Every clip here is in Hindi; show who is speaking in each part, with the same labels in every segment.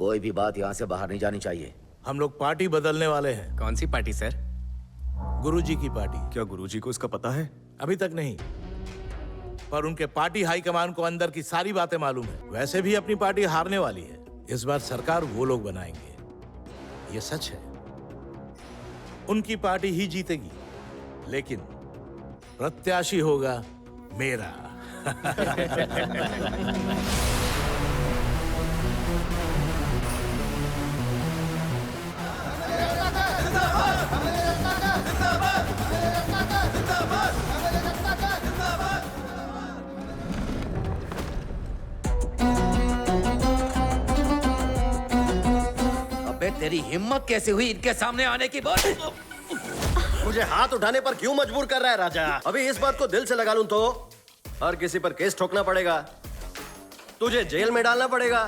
Speaker 1: कोई भी बात यहाँ से बाहर नहीं जानी चाहिए।
Speaker 2: हम लोग पार्टी बदलने वाले हैं।
Speaker 3: कौन सी पार्टी सर?
Speaker 2: गुरुजी की पार्टी।
Speaker 4: क्या गुरुजी को इसका पता है?
Speaker 2: अभी तक नहीं, पर उनके पार्टी हाईकमान को अंदर की सारी बातें मालूम है। वैसे भी अपनी पार्टी हारने वाली है। इस बार सरकार वो लोग बनाएंगे, ये सच है। उनकी पार्टी ही जीतेगी, लेकिन प्रत्याशी होगा मेरा।
Speaker 1: अबे तेरी हिम्मत कैसे हुई इनके सामने आने की? बोल।
Speaker 5: मुझे हाथ उठाने पर क्यों मजबूर कर रहा है राजा? अभी इस बात को दिल से लगा लूं तो हर किसी पर केस ठोकना पड़ेगा, तुझे जेल में डालना पड़ेगा।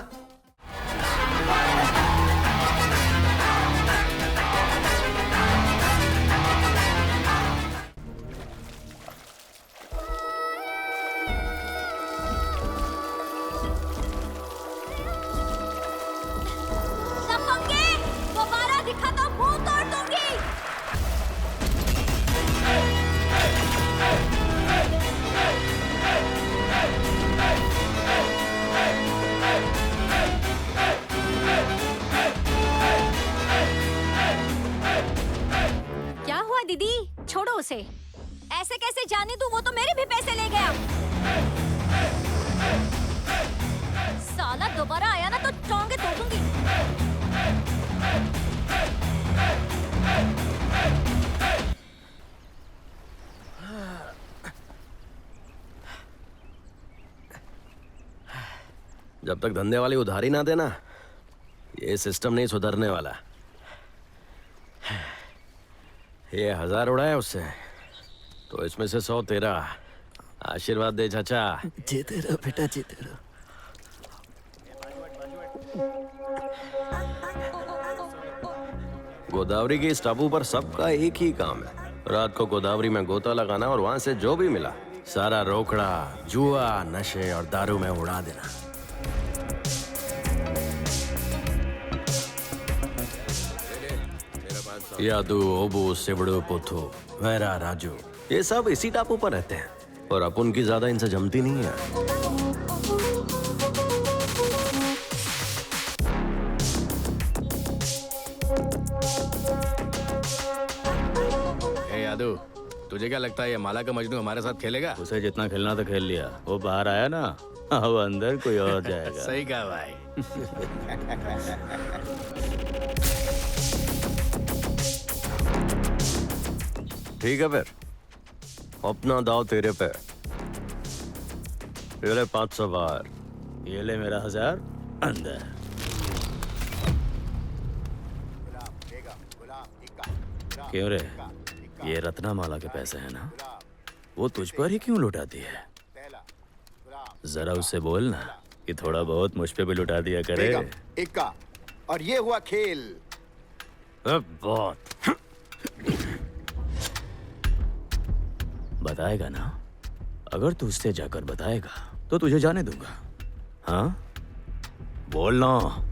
Speaker 6: दोबारा दिखा तो मुंह तोड़ दूंगी। क्या हुआ दीदी? छोड़ो उसे। ऐसे कैसे जाने दूं? वो तो मेरे भी पैसे ले गया। साला दोबारा आया ना तो टोंगे तोड़ दूंगी।
Speaker 5: जब तक धंधे वाली उधारी ना देना, ये सिस्टम नहीं सुधरने वाला। ये 1000 उड़ाया उससे, तो इसमें से 100 तेरा। आशीर्वाद दे चाचा।
Speaker 1: जीते रहो बेटा, जीते रहो।
Speaker 5: गोदावरी के इस टापू पर सबका एक ही काम है, रात को गोदावरी में गोता लगाना और वहां से जो भी मिला सारा रोकड़ा, जुआ, नशे और दारू में उड़ा देना। यादू, ओबू, सिवड़ू, पुथू, वैरा, राजू, ये सब इसी टापू पर रहते हैं और अपन की ज्यादा इनसे जमती नहीं है।
Speaker 3: ए यादू, तुझे क्या लगता है ये माला का मजनू हमारे साथ खेलेगा?
Speaker 4: उसे जितना खेलना था खेल लिया। वो बाहर आया ना, अब अंदर कोई और जाएगा।
Speaker 3: सही कहा भाई।
Speaker 5: ठीक है फिर, अपना दाव तेरे पे। ये ले 500 बार।
Speaker 4: ये ले मेरा 1000 अंदर। क्यों रे, ये रत्नामाला के पैसे हैं ना, वो तुझ पर ही क्यों लुटाती है? जरा उससे बोल ना कि थोड़ा बहुत मुझ पे भी लुटा दिया करे।
Speaker 7: इक्का, और ये हुआ खेल।
Speaker 4: बहुत बताएगा ना? अगर तू उससे जाकर बताएगा तो तुझे जाने दूंगा। हाँ, बोलना।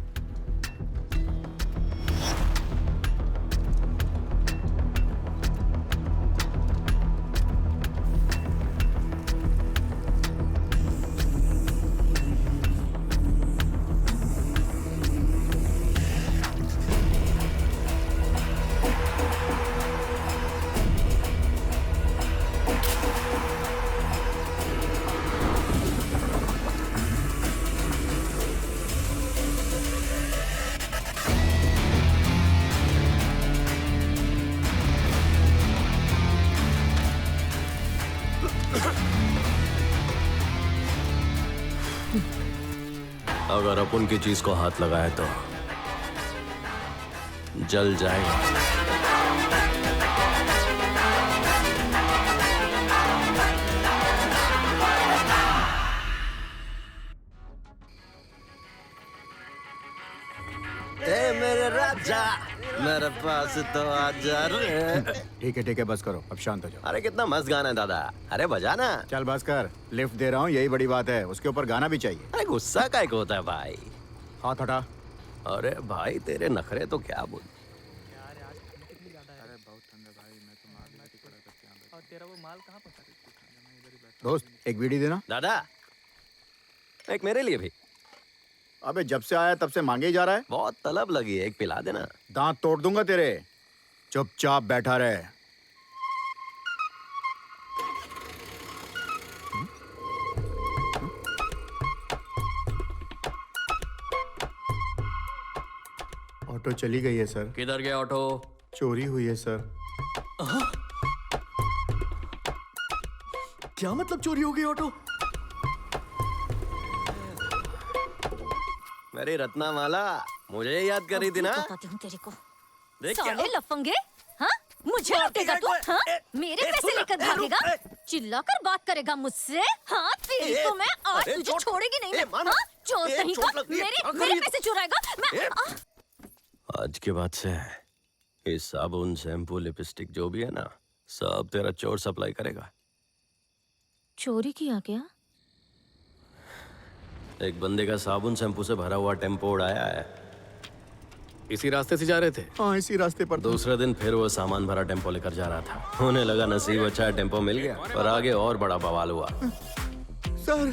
Speaker 5: अगर अपन की चीज को हाथ लगाए तो जल जाएगा। मेरे राजा, मेरे पास तो आजा रे।
Speaker 7: ठीक है बस करो, अब शांत हो जाओ।
Speaker 5: अरे कितना मस्त गाना है दादा, अरे बजा ना।
Speaker 7: चल बस कर, लिफ्ट दे रहा हूँ, यही बड़ी बात है। उसके ऊपर गाना भी चाहिए।
Speaker 5: अरे गुस्सा काहे को होता है भाई?
Speaker 7: हाथ हटा।
Speaker 5: अरे भाई तेरे नखरे तो क्या बोल।
Speaker 7: दोस्त एक बीड़ी देना।
Speaker 5: दादा एक मेरे लिए भी।
Speaker 7: अबे जब से आया तब से मांगे ही जा रहा है।
Speaker 5: बहुत तलब लगी है, एक पिला देना।
Speaker 7: दांत तोड़ दूंगा तेरे। चुपचाप बैठा रहे। ऑटो चली गई है सर।
Speaker 3: किधर गया ऑटो?
Speaker 7: चोरी हुई है सर।
Speaker 5: क्या मतलब चोरी हो गई ऑटो? मेरी रत्नामाला मुझे याद कर रही थी ना।
Speaker 6: बताती हूँ तेरे को।
Speaker 5: देख क्या
Speaker 6: साले लफंगे, हाँ? मुझे लुटेगा तू, हाँ? मेरे पैसे लेकर भागेगा? चिल्लाकर बात करेगा मुझसे? हाँ, तेरी तो मैं आज तुझे छोड़ेगी नहीं मैं, हाँ? चोर कहीं का, मेरे पैसे चुराएगा? मैं
Speaker 5: आज के बाद से ये साबुन, शैम्पू, लिपस्टिक जो भी है ना, सब तेरा चोर सप्लाई करेगा।
Speaker 6: चोरी किया क्या?
Speaker 5: एक बंदे का साबुन शैम्पू से भरा हुआ टेम्पो उड़ाया है।
Speaker 3: इसी रास्ते से जा रहे थे?
Speaker 7: हाँ इसी रास्ते पर।
Speaker 5: दूसरे दिन फिर वो सामान भरा टेम्पो लेकर जा रहा था। होने लगा नसीब अच्छा है, टेम्पो मिल गया, और आगे और बड़ा बवाल हुआ।
Speaker 7: सर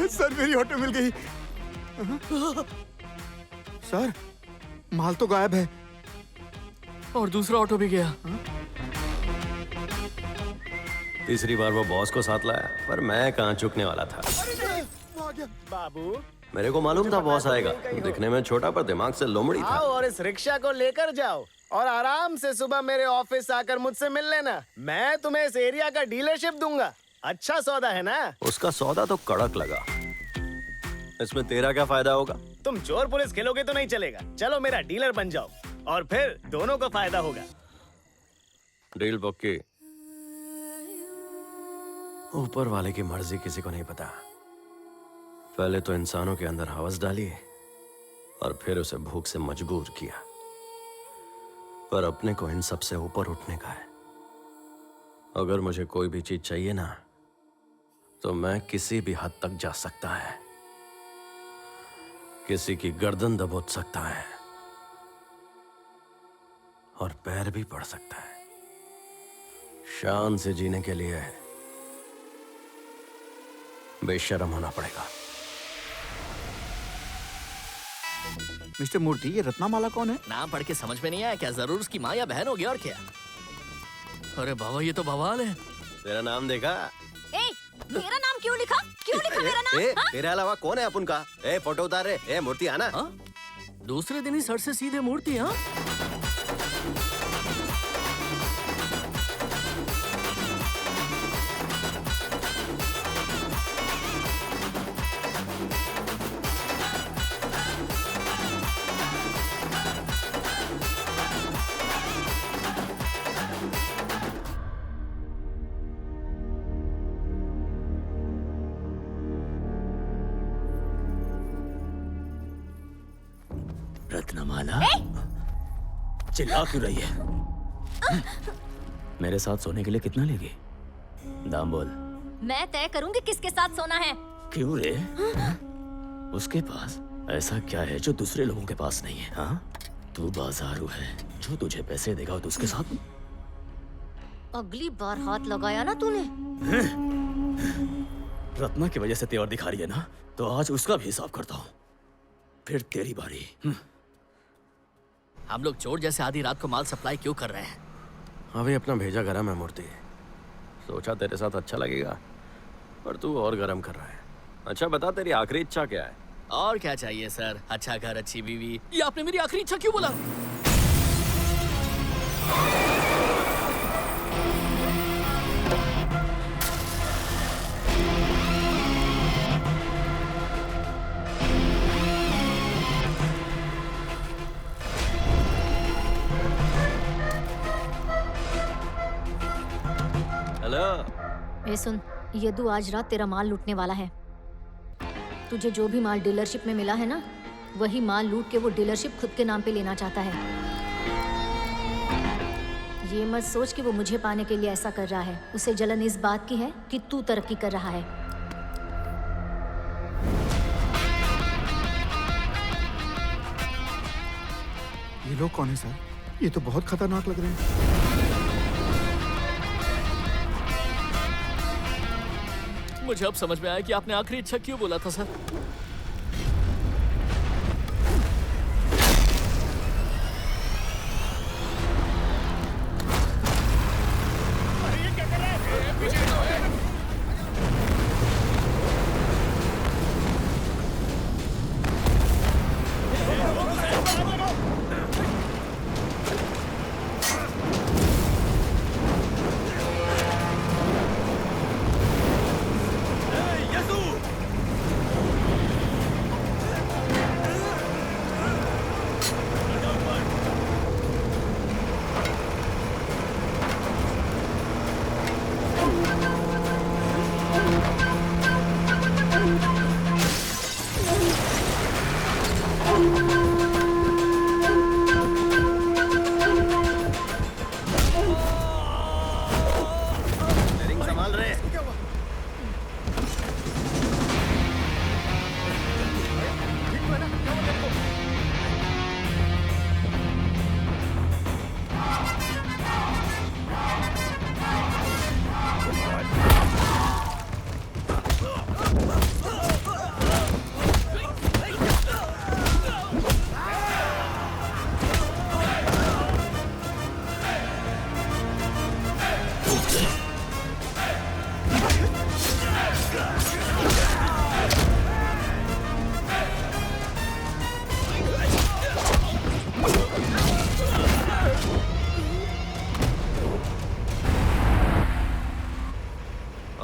Speaker 7: सर मेरी ऑटो मिल गई। सर माल तो गायब है।
Speaker 3: और दूसरा ऑटो भी गया।
Speaker 5: तीसरी बार वो बॉस को साथ लाया, पर मैं कहाँ चुकने वाला था।
Speaker 8: बाबू
Speaker 5: मेरे को मालूम था बॉस आएगा। दिखने में छोटा पर दिमाग से लोमड़ी था।
Speaker 8: आओ और इस रिक्शा को लेकर जाओ और आराम से सुबह मेरे ऑफिस आकर मुझसे मिल लेना। मैं तुम्हें इस एरिया का डीलरशिप दूंगा। अच्छा सौदा है ना?
Speaker 5: उसका सौदा तो कड़क लगा। इसमें तेरा क्या फायदा होगा?
Speaker 8: तुम चोर पुलिस खेलोगे तो नहीं चलेगा। चलो मेरा डीलर बन जाओ और फिर दोनों को फायदा होगा।
Speaker 5: डील पक्की। ऊपर वाले की मर्जी किसी को नहीं पता। पहले तो इंसानों के अंदर हवस डाली और फिर उसे भूख से मजबूर किया, पर अपने को इन सब से ऊपर उठने का है। अगर मुझे कोई भी चीज चाहिए ना, तो मैं किसी भी हद तक जा सकता है, किसी की गर्दन दबोच सकता है और पैर भी पड़ सकता है। शान से जीने के लिए बेशर्म होना पड़ेगा।
Speaker 7: मिस्टर मूर्ति, ये रत्नामाला कौन है?
Speaker 3: नाम पढ़ के समझ में नहीं आया क्या? जरूर उसकी माँ या बहन होगी, और क्या? अरे बाबा ये तो बवाल है।
Speaker 5: तेरा नाम देखा?
Speaker 6: ए, मेरा नाम क्यों लिखा? क्यों लिखा मेरा नाम? हाँ?
Speaker 5: तेरे अलावा कौन है अपन का? ए फोटो उतार रे। ए मूर्ति आना।
Speaker 3: हाँ? दूसरे दिन ही सर से सीधे मूर्ति। हाँ
Speaker 4: रत्नमाला, चिल्ला क्यों रही है? मेरे साथ सोने के लिए कितना लेगी? दाम बोल।
Speaker 6: मैं तय करूंगी किसके साथ सोना है।
Speaker 4: क्यों रे? उसके पास ऐसा क्या है जो दूसरे लोगों के पास नहीं है? हाँ, तू बाजारू है, जो तुझे पैसे देगा तो उसके साथ।
Speaker 6: अगली बार हाथ लगाया ना तूने,
Speaker 4: रत्ना की वजह से तेवर दिखा रही है ना, तो आज उसका भी हिसाब करता हूँ, फिर तेरी बारी।
Speaker 3: हम लोग चोर जैसे आधी रात को माल सप्लाई क्यों कर रहे हैं?
Speaker 5: अभी अपना भेजा गरम है मूर्ति। सोचा तेरे साथ अच्छा लगेगा, पर तू और गरम कर रहा है। अच्छा बता, तेरी आखिरी इच्छा क्या है?
Speaker 3: और क्या चाहिए सर? अच्छा घर, अच्छी बीवी। ये आपने मेरी आखिरी इच्छा क्यों बोला?
Speaker 5: हेलो।
Speaker 6: ए सुन, यदु आज रात तेरा माल लूटने वाला है। तुझे जो भी माल डीलरशिप में मिला है ना, वही माल लूट के वो डीलरशिप खुद के नाम पे लेना चाहता है। ये मत सोच कि वो मुझे पाने के लिए ऐसा कर रहा है। उसे जलन इस बात की है कि तू तरक्की कर रहा है।
Speaker 7: ये लोग कौन है सर? ये तो बहुत खतरनाक लग रहे हैं।
Speaker 3: मुझे अब समझ में आया कि आपने आखिरी इच्छा क्यों बोला था सर।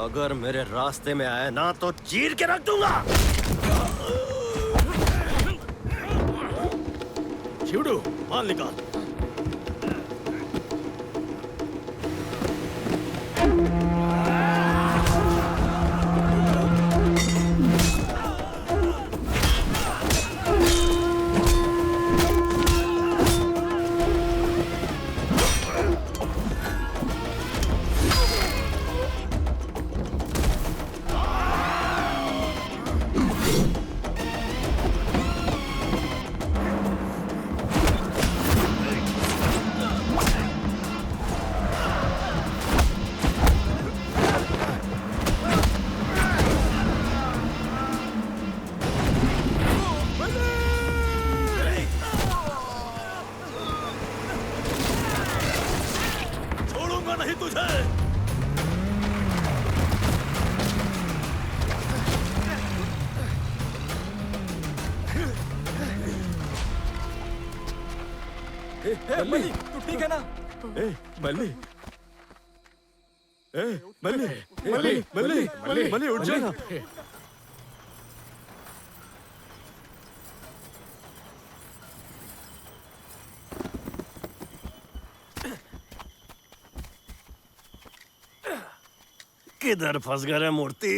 Speaker 5: अगर मेरे रास्ते में आए ना तो चीर के रख दूंगा।
Speaker 2: शिवडू, माल निकाल।
Speaker 5: नहीं तुझे।
Speaker 2: मल्ली, तू ठीक है ना? मल्ली, मल्ली, मल्ली, मल्ली, मल्ली, मल्ली, उठ जा।
Speaker 5: किधर फंस गए रे मूर्ति?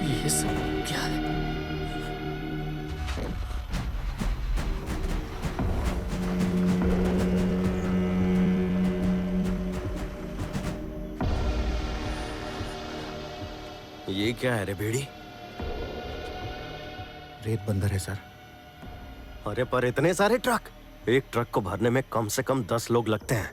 Speaker 3: ये सब क्या है?
Speaker 5: ये क्या है रे भेड़ी?
Speaker 7: रेत बंदर है सर।
Speaker 5: अरे पर इतने सारे ट्रक, एक ट्रक को भरने में कम से कम 10 लोग लगते हैं।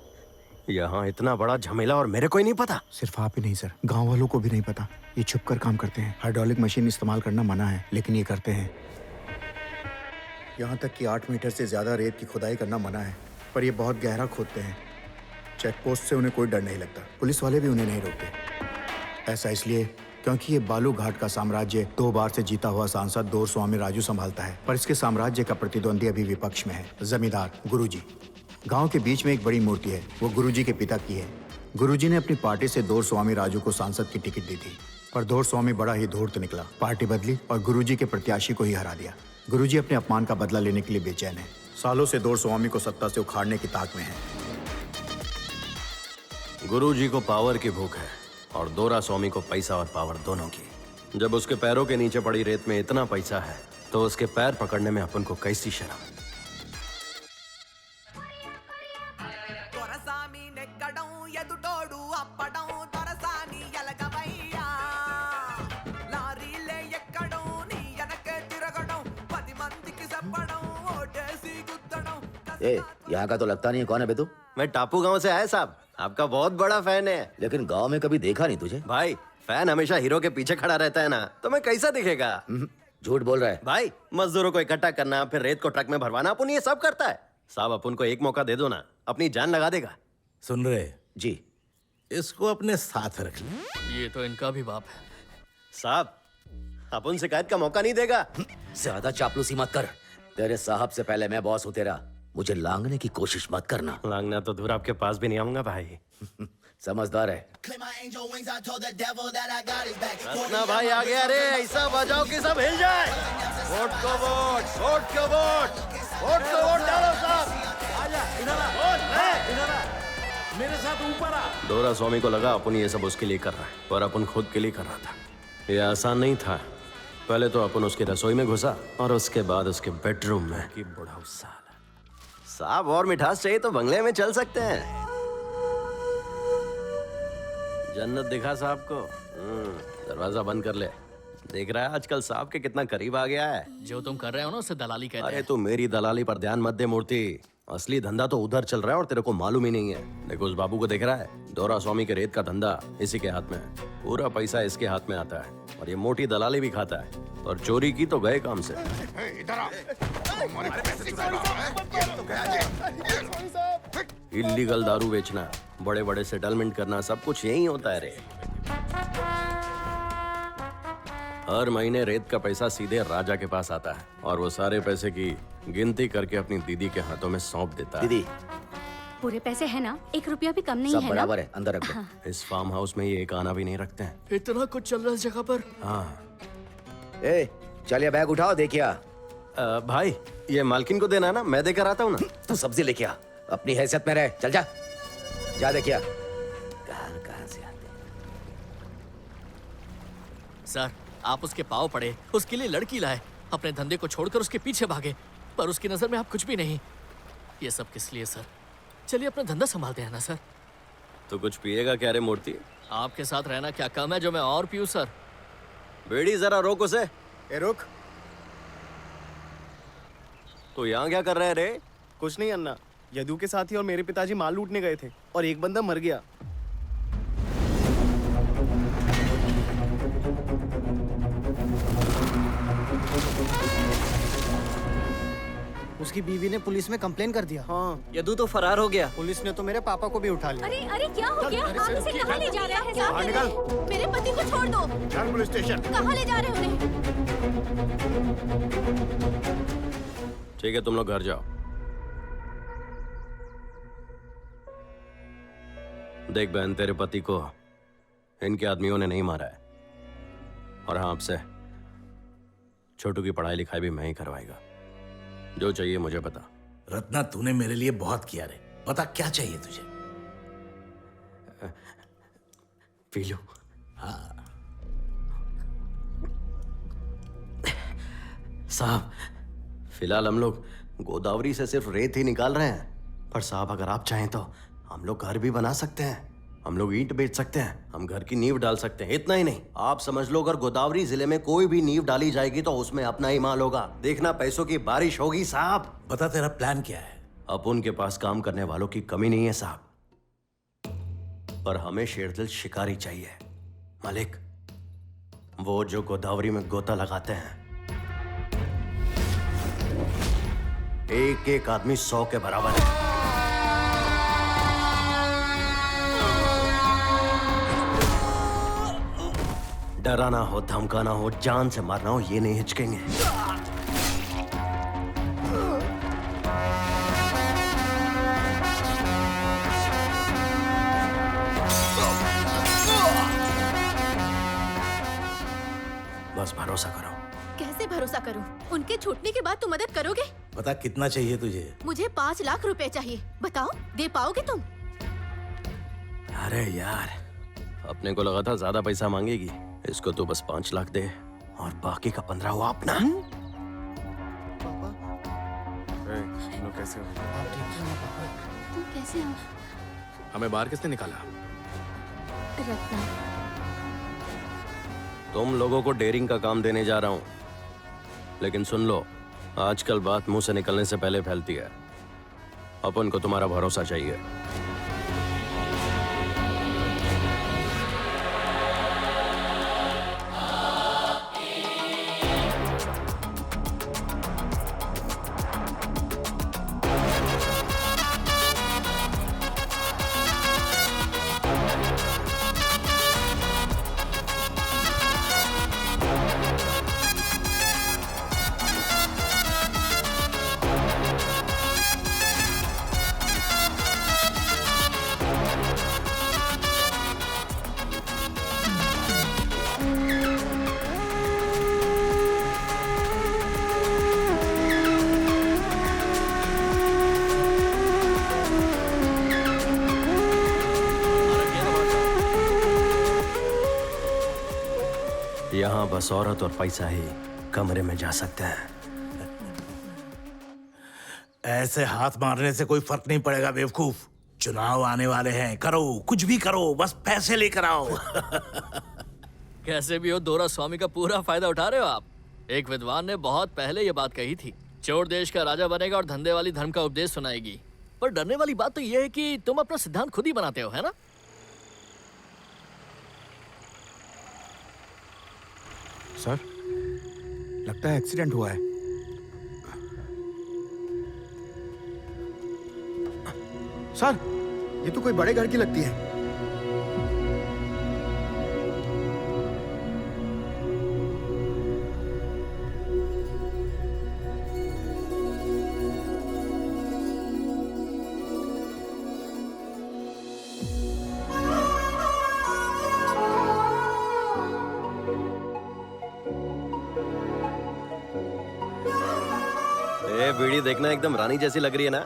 Speaker 5: यहाँ इतना बड़ा झमेला और मेरे को ही नहीं पता।
Speaker 7: सिर्फ आप ही नहीं सर, गांव वालों को भी नहीं पता। ये छुप कर काम करते हैं। हाइड्रोलिक मशीन इस्तेमाल करना मना है, लेकिन ये करते हैं। यहाँ तक कि 8 मीटर से ज्यादा रेत की खुदाई करना मना है, पर ये बहुत गहरा खोदते हैं। चेक पोस्ट से उन्हें कोई डर नहीं लगता। पुलिस वाले भी उन्हें नहीं रोकते। ऐसा इसलिए क्योंकि ये बालू घाट का साम्राज्य 2 बार से जीता हुआ सांसद दौर स्वामी राजू संभालता है, पर इसके साम्राज्य का प्रतिद्वंदी अभी विपक्ष में है, जमींदार गुरुजी। गांव के बीच में एक बड़ी मूर्ति है, वो गुरुजी के पिता की है। गुरुजी ने अपनी पार्टी से दौर स्वामी राजू को सांसद की टिकट दी थी, पर दौर स्वामी बड़ा ही धूर्त निकला। पार्टी बदली और गुरुजी के प्रत्याशी को ही हरा दिया। गुरुजी अपने अपमान का बदला लेने के लिए बेचैन है। सालों से दौर स्वामी को सत्ता से उखाड़ने की ताक में है।
Speaker 5: गुरुजी को पावर की भूख है और दोरा स्वामी को पैसा और पावर दोनों की। जब उसके पैरों के नीचे पड़ी रेत में इतना पैसा है तो उसके पैर पकड़ने में अपन को कैसी शर्म।
Speaker 1: ए, यहाँ का तो लगता नहीं है। कौन है बे तू?
Speaker 5: मैं टापू गांव से आया साहब, आपका बहुत बड़ा फैन है।
Speaker 1: लेकिन गांव में कभी देखा नहीं तुझे।
Speaker 5: भाई फैन हमेशा हीरो के पीछे खड़ा रहता है ना, तो मैं कैसा दिखेगा।
Speaker 1: झूठ बोल रहा है।
Speaker 5: भाई मजदूरों को इकट्ठा करना, फिर रेत को ट्रक में भरवाना, अपन ये सब करता है। साहब अपन को एक मौका दे दो ना, अपनी जान लगा देगा।
Speaker 2: सुन रहे?
Speaker 1: जी।
Speaker 2: इसको अपने साथ रख ले।
Speaker 3: ये तो इनका भी बाप है।
Speaker 5: साहब अपन शिकायत का मौका नहीं देगा।
Speaker 1: ज्यादा चापलूसी मत कर। तेरे साहब से पहले मैं बॉस हूँ तेरा। मुझे लांगने की कोशिश मत करना।
Speaker 5: लांगना तो दूर, आपके पास भी नहीं आऊंगा भाई।
Speaker 1: समझदार है।
Speaker 5: रत्ना भाई आ गया रे, ऐसा बजाओ कि सब हिल जाए। वोट को वोट, वोट को वोट, वोट को वोट डालो साहब। आजा इधर आ, इधर आ,
Speaker 2: मेरे साथ ऊपर आ।
Speaker 5: दोरा स्वामी को लगा अपन ये सब उसके लिए कर रहा है, पर अपन खुद के लिए कर रहा था। ये आसान नहीं था। पहले तो अपन उसकी रसोई में घुसा और उसके बाद उसके बेडरूम में। कि बुढ़ा साला। साहब और मिठास चाहिए तो बंगले में चल सकते हैं। जन्नत दिखा साहब को। दरवाजा बंद कर ले। देख रहा है आजकल साहब के कितना करीब आ गया है।
Speaker 3: जो तुम कर रहे हो ना उसे दलाली कहते
Speaker 5: अरे
Speaker 3: हैं।
Speaker 5: तू मेरी दलाली पर ध्यान मत दे मूर्ति। असली धंधा तो उधर चल रहा है और तेरे को मालूम ही नहीं है। देखो उस बाबू को देख रहा है, दोरा स्वामी के रेत का धंधा इसी के हाथ में है। पूरा पैसा इसके हाथ में आता है और ये मोटी दलाली भी खाता है। और चोरी की तो गए काम से। इल्लीगल दारू बेचना, बड़े बड़े सेटलमेंट करना, सब कुछ यही होता है रे। हर महीने रेत का पैसा सीधे राजा के पास आता है और वो सारे पैसे की गिनती करके अपनी दीदी के हाथों में सौंप देता है।
Speaker 1: दीदी
Speaker 6: पूरे पैसे है ना, 1 रुपया भी कम नहीं
Speaker 1: सब
Speaker 6: है ना?
Speaker 1: बराबर है, अंदर रख दो।
Speaker 5: इस फार्म हाउस में ये एक आना भी नहीं रखते हैं।
Speaker 3: इतना कुछ चल रहा है इस जगह पर।
Speaker 5: हाँ
Speaker 1: ए, चलिए बैग उठाओ। देखिए
Speaker 5: भाई ये मालकिन को देना है ना, मैं देकर आता हूँ ना।
Speaker 1: तू सब्जी लेके आ। अपनी हैसियत में रह। चल जा जा। देखिए कहाँ से आते।
Speaker 3: सर आप उसके पाँव पड़े, उसके लिए लड़की लाए, अपने धंधे को छोड़कर उसके पीछे भागे, पर उसकी नजर में आप कुछ भी नहीं। ये सब किस लिए सर? चलिए अपना धंधा संभालते हैं ना सर।
Speaker 5: तो कुछ पिएगा क्या रे मूर्ति?
Speaker 3: आपके साथ रहना क्या कम है जो मैं और पीऊँ सर?
Speaker 5: बेड़ी जरा रोक उसे।
Speaker 8: ए रुक।
Speaker 5: तो यहाँ क्या कर रहे हैं रे?
Speaker 8: कुछ नहीं अन्ना, यदु के साथी और मेरे पिताजी माल लूटने गए थे और एक बंदा मर गया।
Speaker 9: उसकी बीवी ने पुलिस में कंप्लेन कर दिया।
Speaker 8: हाँ,
Speaker 9: यदु तो फरार हो गया।
Speaker 8: पुलिस ने तो मेरे पापा को भी उठा लिया।
Speaker 6: अरे अरे क्या हो गया? आप इसे कहाँ ले जा रहे हैं साहब? मेरे पति को छोड़ दो।
Speaker 2: चल पुलिस स्टेशन।
Speaker 6: कहाँ ले जा रहे हो उन्हें?
Speaker 5: ठीक है तुम लोग घर जाओ। देख बहन, तेरे पति को इनके आदमियों ने नहीं मारा है। और हाँ, आपसे छोटू की पढ़ाई लिखाई भी मैं ही करवाएगा। जो चाहिए मुझे बता।
Speaker 2: रत्ना तूने मेरे लिए बहुत किया रे। बता क्या चाहिए तुझे?
Speaker 5: P low. साहब फिलहाल हम लोग गोदावरी से सिर्फ रेत ही निकाल रहे हैं, पर साहब अगर आप चाहें तो हम लोग घर भी बना सकते हैं। हम लोग ईंट बेच सकते हैं, हम घर की नींव डाल सकते हैं। इतना ही नहीं, आप समझ लो अगर गोदावरी जिले में कोई भी नींव डाली जाएगी तो उसमें अपना ही माल होगा। देखना पैसों की बारिश होगी साहब।
Speaker 2: बता तेरा प्लान क्या है?
Speaker 5: अब उनके पास काम करने वालों की कमी नहीं है साहब, पर हमें शेरदिल शिकारी चाहिए। मालिक, वो जो गोदावरी में गोता लगाते हैं, एक एक आदमी 100 के बराबर है। डराना हो, धमकाना हो, जान से मारना हो, ये नहीं हिचकेंगे। बस भरोसा करो।
Speaker 6: कैसे भरोसा करूं? उनके छूटने के बाद तुम मदद करोगे?
Speaker 2: बता कितना चाहिए तुझे?
Speaker 6: मुझे 5 लाख रुपए चाहिए। बताओ, दे पाओगे तुम?
Speaker 5: अरे यार, अपने को लगा था ज्यादा पैसा मांगेगी। इसको तो बस 5 लाख दे और बाकी का 15 हुआ अपना।
Speaker 10: कैसे हो?
Speaker 6: तुम कैसे हो?
Speaker 10: हमें बाहर किसने निकाला?
Speaker 6: रत्ना,
Speaker 5: तुम लोगों को डेयरिंग का काम देने जा रहा हूं, लेकिन सुन लो, आजकल बात मुंह से निकलने से पहले फैलती है। अपन को तुम्हारा भरोसा चाहिए। यहाँ बस औरत और पैसा ही कमरे में जा सकते हैं।
Speaker 2: ऐसे हाथ मारने से कोई फर्क नहीं पड़ेगा बेवकूफ। चुनाव आने वाले हैं, करो कुछ भी करो, बस पैसे लेकर आओ।
Speaker 3: कैसे भी हो, दोरा स्वामी का पूरा फायदा उठा रहे हो आप। एक विद्वान ने बहुत पहले ये बात कही थी, चोर देश का राजा बनेगा और धंधे वाली धर्म का उपदेश सुनाएगी। पर डरने वाली बात तो ये है कि तुम अपना सिद्धांत खुद ही बनाते हो, है ना?
Speaker 7: सर, लगता है एक्सीडेंट हुआ है। सर, ये तो कोई बड़े घर की लगती है।
Speaker 5: ए बीड़ी देखना एकदम रानी जैसी लग रही है ना।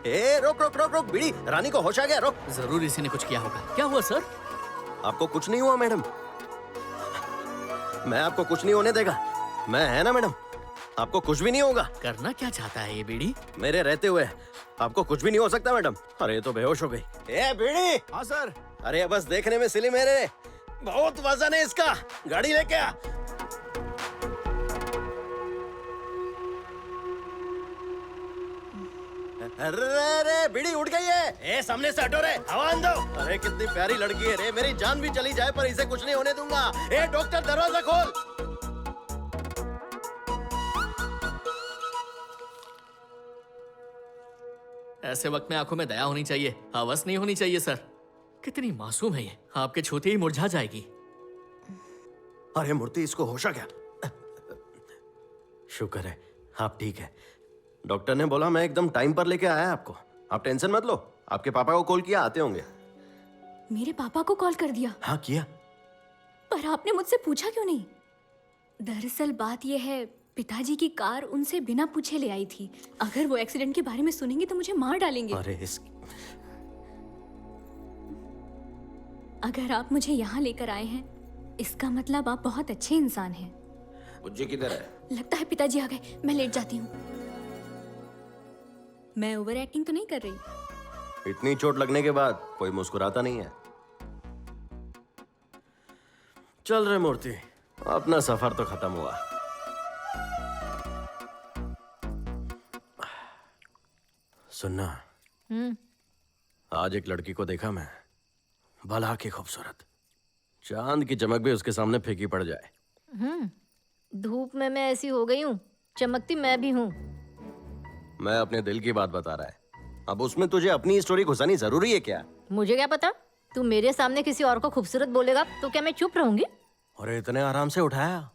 Speaker 5: ए रोक रोक रोक रोक, बीड़ी, रानी को होश आ गया, रोक।
Speaker 3: जरूर इसी ने कुछ किया होगा। क्या हुआ सर?
Speaker 5: आपको कुछ नहीं हुआ मैडम, मैं आपको कुछ नहीं होने देगा। मैं है ना मैडम, आपको कुछ भी नहीं होगा।
Speaker 3: करना क्या चाहता है ये बीड़ी?
Speaker 5: मेरे रहते हुए आपको कुछ भी नहीं हो सकता मैडम। अरे ये तो बेहोश हो गई। ए बीड़ी।
Speaker 7: हाँ सर।
Speaker 5: अरे बस देखने में सिली मेरे, बहुत वजन है इसका, गाड़ी लेके आ। अरे बीड़ी उड़ गई है। ए सामने से हटो रे, हवा दो। अरे कितनी प्यारी लड़की है रे, मेरी जान भी चली जाए पर इसे कुछ नहीं होने दूंगा। ए डॉक्टर दरवाजा खोल।
Speaker 3: ऐसे वक्त में आंखों में दया होनी चाहिए, हवस नहीं होनी चाहिए सर। कितनी मासूम है ये, आपके छूते ही मुरझा जाएगी।
Speaker 5: अरे मूर्ति, इसको होश आ गया। शुक्र है आप ठीक है। डॉक्टर ने बोला मैं एकदम टाइम पर लेके आया आपको, आप टेंशन मत लो। आपके पापा को कॉल किया, आते होंगे।
Speaker 6: मेरे पापा को कॉल कर दिया?
Speaker 5: हाँ किया।
Speaker 6: पर आपने मुझसे पूछा क्यों नहीं? दरअसल बात यह है, पिताजी की कार उनसे बिना पूछे ले आई थी। अगर वो एक्सीडेंट के बारे में सुनेंगे तो मुझे मार डालेंगे।
Speaker 5: अरे
Speaker 6: अगर आप मुझे यहाँ लेकर आए हैं, इसका मतलब आप बहुत अच्छे इंसान हैं।
Speaker 1: मुझे किधर है?
Speaker 6: लगता है पिताजी आ गए, मैं लेट जाती हूँ। मैं ओवर एक्टिंग तो नहीं कर रही?
Speaker 5: इतनी चोट लगने के बाद कोई मुस्कुराता नहीं है। चल रहे मूर्ति, अपना सफर तो खत्म हुआ। सुनना, आज एक लड़की को देखा मैं, भला की खूबसूरत, चांद की चमक भी उसके सामने फीकी पड़ जाए।
Speaker 6: धूप में मैं ऐसी हो गई हूँ, चमकती मैं भी हूँ।
Speaker 5: मैं अपने दिल की बात बता रहा है, अब उसमें तुझे अपनी स्टोरी घुसानी जरूरी है क्या?
Speaker 6: मुझे क्या पता, तू मेरे सामने किसी और को खूबसूरत बोलेगा तो क्या मैं चुप रहूंगी?
Speaker 5: और इतने आराम से उठाया,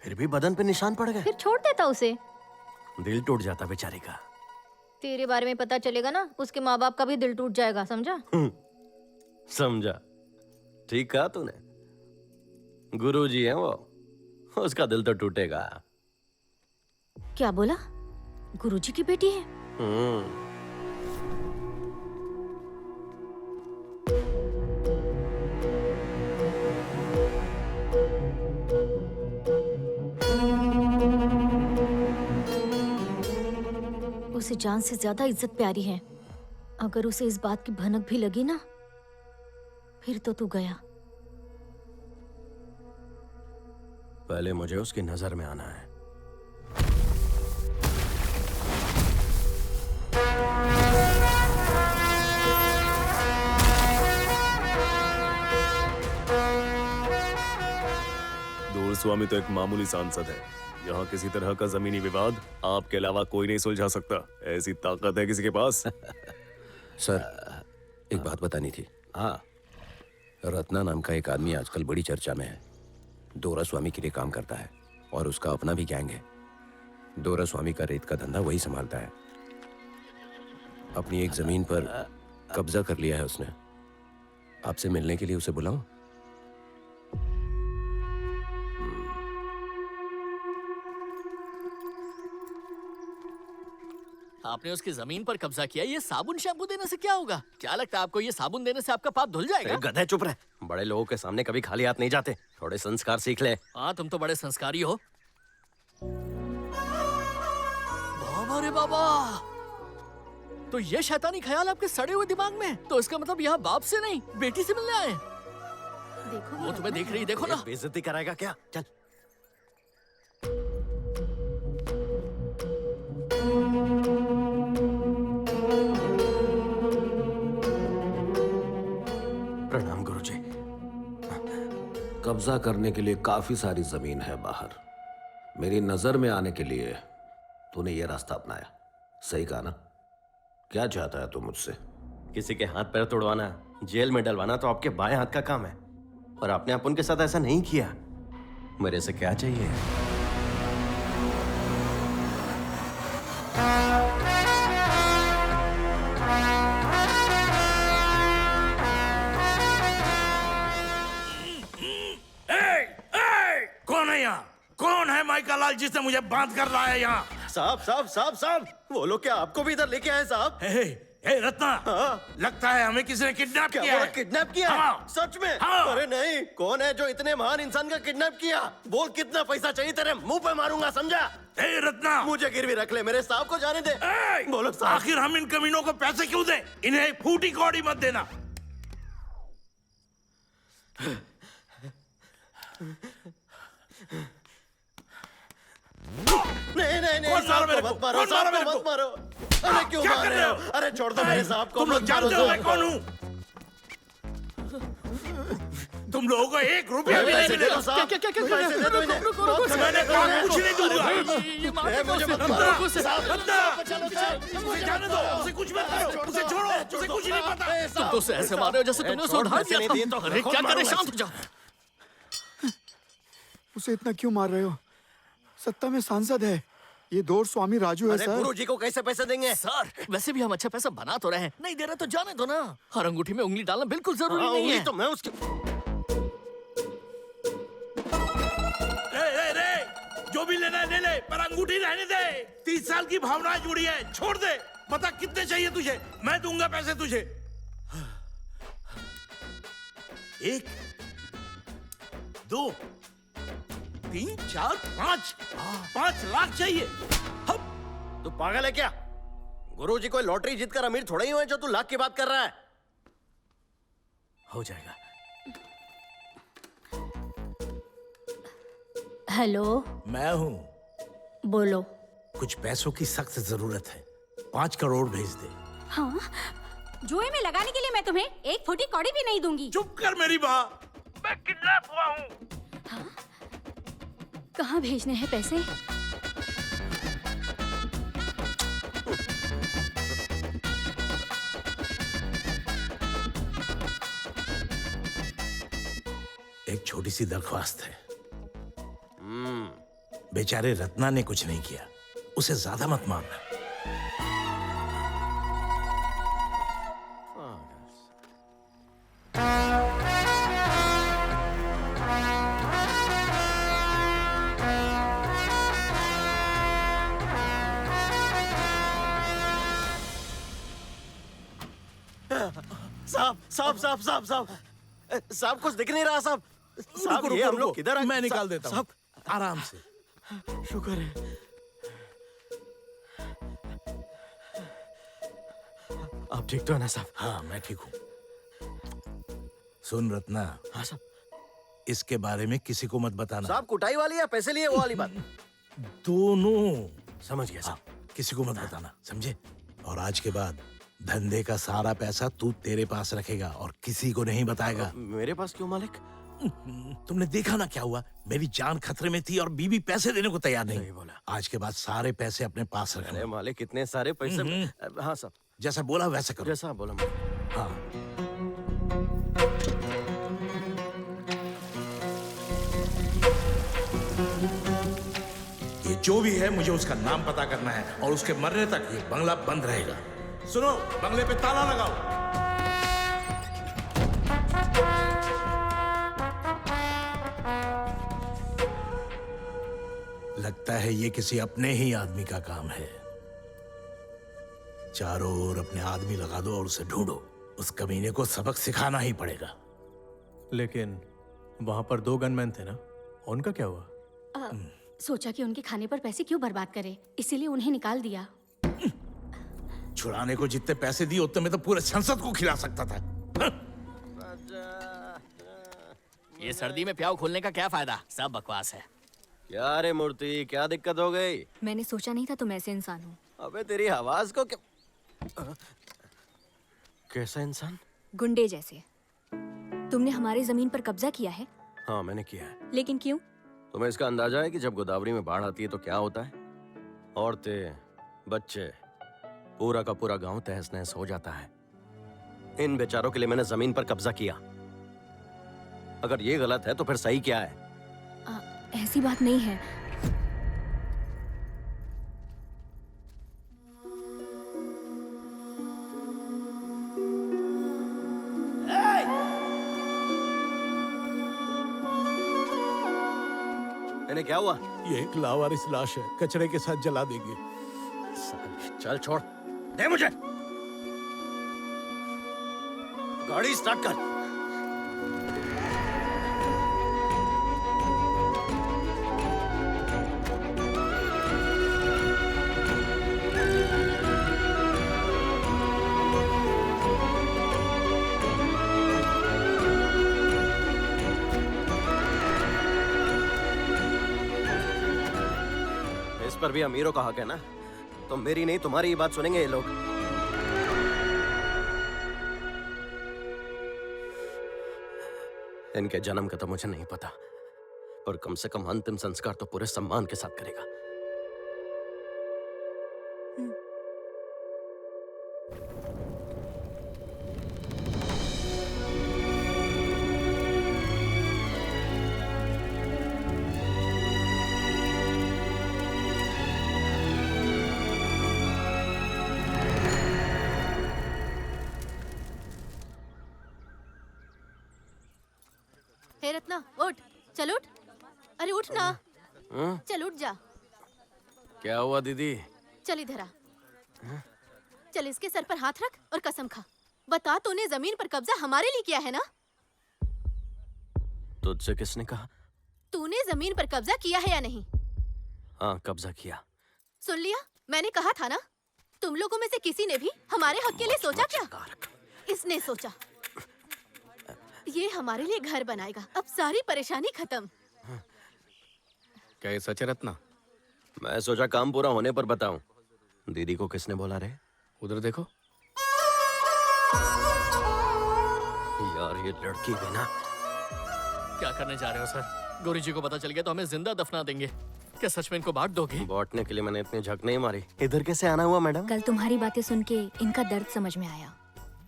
Speaker 5: फिर भी बदन पे निशान पड़ गए।
Speaker 6: फिर छोड़ देता उसे।
Speaker 5: दिल टूट जाता बेचारी का।
Speaker 6: तेरे बारे में पता चलेगा ना, उसके माँ बाप का भी दिल टूट जाएगा, समझा?
Speaker 5: समझा, ठीक कहा तूने। गुरुजी है वो, उसका दिल तो टूटेगा।
Speaker 6: क्या बोला? गुरुजी की बेटी है? उसे जान से ज्यादा इज्जत प्यारी है। अगर उसे इस बात की भनक भी लगी ना, फिर तो तू गया।
Speaker 5: पहले मुझे उसकी नजर में आना है।
Speaker 11: दूर स्वामी तो एक मामूली सांसद है। यहाँ किसी तरह का जमीनी विवाद आपके अलावा कोई नहीं सुलझा सकता। ऐसी ताकत है किसी के पास।
Speaker 12: सर, एक बात बतानी थी। हाँ, रत्ना नाम का एक आदमी आजकल बड़ी चर्चा में है। दोरा स्वामी के लिए काम करता है और उसका अपना भी गैंग है। दोरा स्वामी का रेत का धंधा वही संभालता है। अपनी एक जमीन पर कब्जा कर लिया है उसने। आपसे मिलने के लिए उसे बुलाऊं?
Speaker 3: आपने उसकी जमीन पर कब्जा किया, ये साबुन शैम्पू देने से क्या होगा? क्या लगता है आपको ये साबुन देने से आपका पाप धुल जाएगा?
Speaker 5: गधे चुप रहे। बड़े लोगों के सामने कभी खाली हाथ नहीं जाते। थोड़े संस्कार सीख ले।
Speaker 3: हाँ, तुम तो बड़े संस्कारी हो। बाबा रे बाबा, तो ये शैतानी ख्याल आपके सड़े हुए दिमाग में? तो इसका मतलब यहाँ बाप से नहीं बेटी से मिलने आए।
Speaker 6: देखो
Speaker 3: वो तुम्हें देख रही, देखो ना।
Speaker 5: बेइज्जती कराएगा क्या? चल। प्रणाम गुरुजी।
Speaker 12: कब्जा करने के लिए काफी सारी जमीन है बाहर। मेरी नजर में आने के लिए तूने ये रास्ता अपनाया। सही कहा ना? क्या चाहता है तू मुझसे?
Speaker 5: किसी के हाथ पैर तोड़वाना, जेल में डलवाना तो आपके बाएं हाथ का काम है, और आपने अपन के साथ ऐसा नहीं किया। मेरे से क्या चाहिए?
Speaker 2: कौन है यहाँ? कौन है माइका लाल जिसने मुझे बांध कर लाया यहाँ?
Speaker 5: साहब साहब साहब साहब, वो लोग क्या आपको भी इधर लेके आए साहब?
Speaker 2: हे रत्ना, लगता है हमें किसी ने किडनैप किया है।
Speaker 5: किडनैप किया?
Speaker 2: हाँ।
Speaker 5: सच में?
Speaker 2: हाँ।
Speaker 5: अरे नहीं, कौन है जो इतने महान इंसान का किडनैप किया? बोल कितना पैसा चाहिए, तेरे मुंह पे मारूंगा, समझा?
Speaker 2: हे रत्ना,
Speaker 5: मुझे गिरवी रख ले, मेरे साहब को जाने दे। बोलो साहब।
Speaker 2: आखिर हम इन कमीनों को पैसे क्यों दें? इन्हें फूटी कौड़ी मत देना।
Speaker 5: नहीं नहीं नहीं,
Speaker 2: कौन मारा
Speaker 5: साहब
Speaker 2: मेरे
Speaker 5: को
Speaker 2: को?
Speaker 5: मत मारो,
Speaker 2: कौन मारा
Speaker 5: साहब
Speaker 2: मेरे
Speaker 5: को
Speaker 2: को?
Speaker 5: मत मारो। अरे क्यों
Speaker 2: क्या
Speaker 5: मार
Speaker 2: कर
Speaker 5: रहे
Speaker 2: रहे
Speaker 5: हो?
Speaker 2: हो?
Speaker 5: अरे छोड़ दो मेरे साहब को।
Speaker 2: तुम लोग
Speaker 5: मत मारो
Speaker 2: जानते हो मैं
Speaker 5: साहब
Speaker 2: कौन
Speaker 5: को।
Speaker 2: हूँ? तुम लोगों को एक रुपया भी नहीं
Speaker 5: पैसे दे
Speaker 2: मिलेगा।
Speaker 5: दो साहब, पैसे दे दो इन्हें।
Speaker 2: मैंने कहा कुछ नहीं दूंगा।
Speaker 5: मुझे मत
Speaker 2: रत्ना,
Speaker 5: मारो।
Speaker 2: रत्ना, उसे जाने दो, उसे कुछ मत करो, उसे छोड़ो, उसे कुछ नहीं पता।
Speaker 3: तुम तो उसे ऐसे मार रहे हो जैसे तुमने उसे उधार दिया था। अरे क्या करे, शांत हो जाओ।
Speaker 7: उसे इतना क्यों मार रहे हो? सत्ता में सांसद है। ये दौर स्वामी राजू है
Speaker 5: अरे
Speaker 7: सर।
Speaker 5: गुरुजी को कैसे पैसे देंगे?
Speaker 3: सर, वैसे भी हम अच्छा पैसा बना तो रहे हैं। नहीं दे रहे तो जाने दो ना। हर अंगूठी में उंगली डालना बिल्कुल जरूरी नहीं
Speaker 5: उंगली
Speaker 3: है।
Speaker 5: तो मैं उसके
Speaker 2: जो भी लेना है ले ले, पर अंगूठी रहने दे। 30 साल की भावनाएं जुड़ी है, छोड़ दे। बता कितने चाहिए तुझे, मैं दूंगा पैसे तुझे। 1 2 3 4 5 लाख चाहिए।
Speaker 5: तू पागल है क्या? गुरुजी कोई लॉटरी जीतकर अमीर थोड़ा ही हुए जो तू लाख की बात कर रहा है। हो जाएगा।
Speaker 6: हेलो,
Speaker 2: मैं हूं।
Speaker 6: बोलो।
Speaker 2: कुछ पैसों की सख्त जरूरत है। 5 करोड़ भेज दे।
Speaker 6: हाँ, जुए में लगाने के लिए मैं तुम्हें एक फुटी कौड़ी भी नहीं दूंगी।
Speaker 2: चुप कर मेरी माँ, मैं किडनैप हुआ हूँ।
Speaker 6: हाँ? कहाँ भेजने हैं पैसे?
Speaker 2: एक छोटी सी दरख्वास्त है। बेचारे रत्ना ने कुछ नहीं किया, उसे ज्यादा मत मारना।
Speaker 5: साहब साहब साहब साहब साहब साहब, कुछ दिख नहीं रहा साहब। साहब
Speaker 2: रुको,
Speaker 5: ये हम
Speaker 2: रुको,
Speaker 5: लोग किधर
Speaker 2: मैं निकाल देता हूँ।
Speaker 5: साहब
Speaker 2: आराम से।
Speaker 5: शुक्र है। आप ठीक तो है ना साहब?
Speaker 2: हाँ मैं ठीक हूँ। सुन रत्ना,
Speaker 5: हाँ साहब।
Speaker 2: इसके बारे में किसी को मत बताना।
Speaker 5: साहब कुटाई वाली या पैसे लिए वो वाली बात?
Speaker 2: दोनों।
Speaker 5: समझ गया साहब।
Speaker 2: किसी को मत बताना, समझे? और आज के बाद धंधे का सारा पैसा तू तेरे पास रखेगा और किसी को नहीं बताएगा।
Speaker 5: मेरे पास क्यों मालिक?
Speaker 2: तुमने देखा ना क्या हुआ, मेरी जान खतरे में थी और बीबी पैसे देने को तैयार नहीं।
Speaker 5: बोला।
Speaker 2: आज के बाद सारे पैसे अपने पास रखना।
Speaker 5: अरे मालिक इतने सारे पैसे। हाँ साहब।
Speaker 2: जैसा बोला वैसा करो।
Speaker 5: जैसा बोला मालिक।
Speaker 2: हाँ। ये जो भी है मुझे उसका नाम पता करना है और उसके मरने तक ये बंगला बंद रहेगा। सुनो, बंगले पे ताला लगाओ। लगता है ये किसी अपने ही आदमी का काम है। चारों ओर अपने आदमी लगा दो और उसे ढूंढो। उस कमीने को सबक सिखाना ही पड़ेगा।
Speaker 10: लेकिन वहां पर 2 गनमैन थे ना, उनका क्या हुआ?
Speaker 6: सोचा कि उनके खाने पर पैसे क्यों बर्बाद करे, इसीलिए उन्हें निकाल दिया।
Speaker 2: छुड़ाने को जितने पैसे दिए उतने में तो पूरे संसद को खिला सकता था।
Speaker 3: ये सर्दी में प्याऊ खोलने का क्या फायदा? सब बकवास है।
Speaker 5: क्या रे मूर्ति, क्या दिक्कत हो गई?
Speaker 6: मैंने सोचा नहीं था तुम ऐसे इंसान हो।
Speaker 5: अबे तेरी आवाज को क्या? कैसा इंसान?
Speaker 6: गुंडे जैसे। तुमने हमारी जमीन पर कब्जा किया है।
Speaker 5: हाँ मैंने किया है।
Speaker 6: लेकिन क्यों?
Speaker 5: तुम्हें इसका अंदाजा है कि जब गोदावरी में बाढ़ आती है तो क्या होता है? औरतें, बच्चे, पूरा का पूरा गांव तहस नहस हो जाता है। इन बेचारों के लिए मैंने जमीन पर कब्जा किया। अगर ये गलत है तो फिर सही क्या है?
Speaker 6: ऐसी बात नहीं है।
Speaker 5: इन्हें क्या हुआ?
Speaker 2: ये एक लावारिस लाश है, कचरे के साथ जला देंगे।
Speaker 5: चल छोड़ दे मुझे। गाड़ी स्टार्ट कर। इस पर भी अमीरों का हक है ना? तो मेरी नहीं तुम्हारी ही बात सुनेंगे ये लोग। इनके जन्म का तो मुझे नहीं पता, पर कम से कम अंतिम संस्कार तो पूरे सम्मान के साथ करेगा।
Speaker 6: हे रत्ना, उठ। चल उठ। अरे उठ ना। चल उठ जा।
Speaker 5: क्या हुआ दीदी?
Speaker 6: चल इधर आ। चल इसके सर पर हाथ रख और कसम खा। बता, तूने जमीन पर कब्जा हमारे लिए किया है ना?
Speaker 5: तुझसे किसने कहा?
Speaker 6: तूने जमीन पर कब्जा किया है या नहीं?
Speaker 5: हाँ कब्जा किया।
Speaker 6: सुन लिया, मैंने कहा था ना। तुम लोगों में से किसी ने भी हमारे हक के लिए सोचा क्या? इसने सोचा। ये हमारे लिए घर बनाएगा। अब सारी परेशानी खत्म।
Speaker 10: क्या ये सच है रत्ना?
Speaker 5: मैं सोचा काम पूरा होने पर बताऊं। दीदी को किसने बोला रे?
Speaker 10: उधर देखो।
Speaker 5: यार ये लड़की भी ना।
Speaker 3: क्या करने जा रहे हो सर? गौरी जी को पता चल गया तो हमें जिंदा दफना देंगे। क्या सच में इनको बांट दोगे?
Speaker 5: बांटने के लिए मैंने इतनी झक नहीं मारी। इधर कैसे आना हुआ मैडम?
Speaker 6: कल तुम्हारी बातें सुन के इनका दर्द समझ में आया।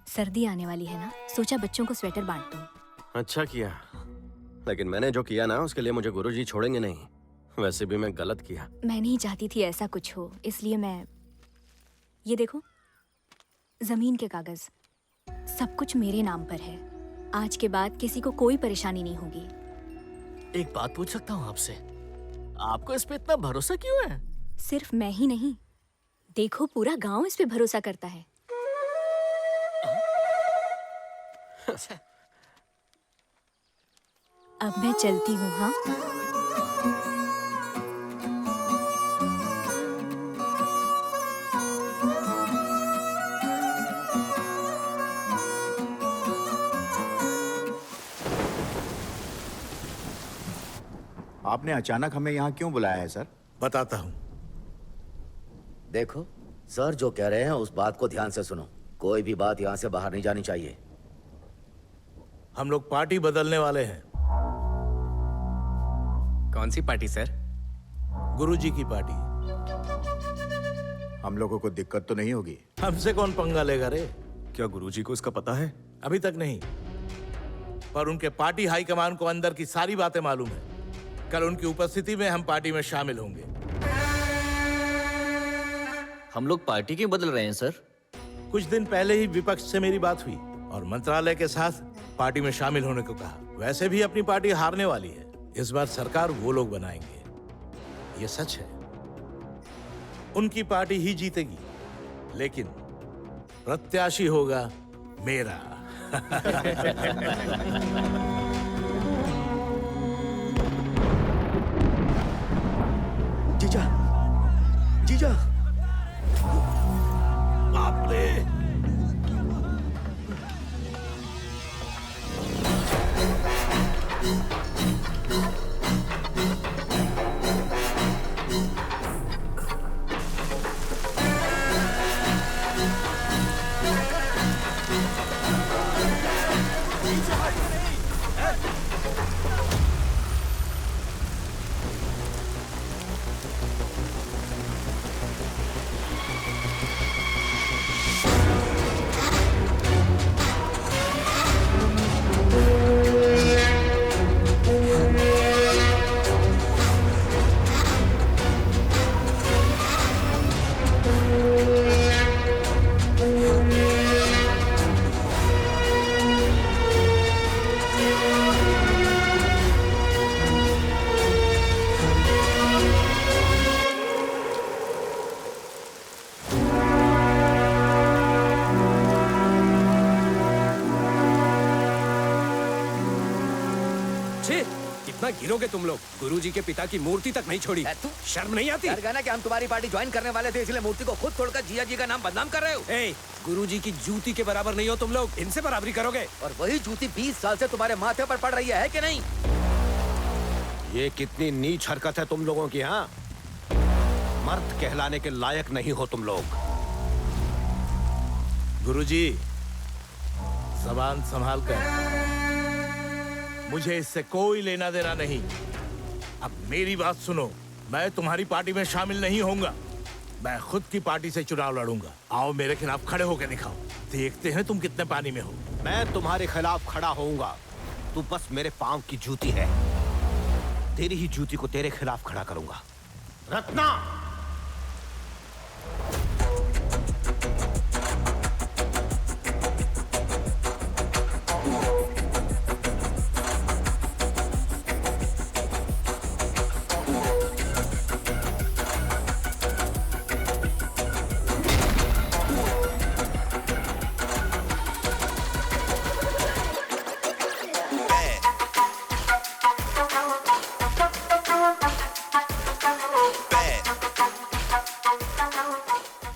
Speaker 6: सर्दी आने वाली है ना, सोचा बच्चों को स्वेटर बांट दूं।
Speaker 5: अच्छा किया, लेकिन मैंने जो किया ना उसके लिए मुझे गुरुजी छोड़ेंगे नहीं। वैसे भी मैं गलत किया।
Speaker 6: मैं नहीं चाहती थी ऐसा कुछ हो, इसलिए मैं। ये देखो, जमीन के कागज, सब कुछ मेरे नाम पर है। आज के बाद किसी को कोई परेशानी नहीं होगी।
Speaker 3: एक बात पूछ सकता हूँ आपसे? आपको इस पे इतना भरोसा क्यों है?
Speaker 6: सिर्फ मैं ही नहीं, देखो पूरा गांव इस पे भरोसा करता है। अब मैं चलती हूँ। हाँ,
Speaker 7: आपने अचानक हमें यहाँ क्यों बुलाया है सर?
Speaker 2: बताता हूं।
Speaker 1: देखो, सर जो कह रहे हैं उस बात को ध्यान से सुनो। कोई भी बात यहाँ से बाहर नहीं जानी चाहिए।
Speaker 2: हम लोग पार्टी बदलने वाले हैं।
Speaker 12: कौन सी पार्टी सर?
Speaker 2: गुरुजी की पार्टी।
Speaker 7: हम लोगों को दिक्कत तो नहीं होगी?
Speaker 2: हमसे कौन पंगा लेगा रे?
Speaker 11: क्या गुरुजी को इसका पता है?
Speaker 2: अभी तक नहीं, पर उनके पार्टी हाईकमान को अंदर की सारी बातें मालूम है। कल उनकी उपस्थिति में हम पार्टी में शामिल होंगे।
Speaker 3: हम लोग पार्टी क्यों बदल रहे हैं सर?
Speaker 2: कुछ दिन पहले ही विपक्ष से मेरी बात हुई और मंत्रालय के साथ पार्टी में शामिल होने को कहा। वैसे भी अपनी पार्टी हारने वाली है। इस बार सरकार वो लोग बनाएंगे, ये सच है। उनकी पार्टी ही जीतेगी, लेकिन प्रत्याशी होगा मेरा।
Speaker 1: जीजा, जीजा,
Speaker 2: बाप रे!
Speaker 12: कितना गिरोगे तुम लोग? गुरुजी के पिता की मूर्ति तक नहीं छोड़ी। शर्म नहीं आती?
Speaker 1: डर गया ना कि हम तुम्हारी पार्टी ज्वाइन करने वाले थे, इसलिए मूर्ति को खुद तोड़कर जिया जी का नाम बदनाम कर रहे हो।
Speaker 12: ए, गुरुजी की जूती के बराबर नहीं हो तुम लोग, इनसे बराबरी करोगे?
Speaker 1: और वही जूती 20 साल से तुम्हारे माथे पर पड़ रही है कि नहीं?
Speaker 12: ये कितनी नीच हरकत है तुम लोगों की। हाँ, मर्द कहलाने के लायक नहीं हो तुम लोग।
Speaker 2: गुरुजी, जबान संभाल कर। मुझे इससे कोई लेना देना नहीं। अब मेरी बात सुनो, मैं तुम्हारी पार्टी में शामिल नहीं होऊंगा। मैं खुद की पार्टी से चुनाव लड़ूंगा। आओ मेरे खिलाफ खड़े होकर दिखाओ, देखते हैं तुम कितने पानी में हो।
Speaker 12: मैं तुम्हारे खिलाफ खड़ा होऊंगा। तू बस मेरे पांव की जूती है। तेरी ही जूती को तेरे खिलाफ खड़ा करूंगा। रत्ना,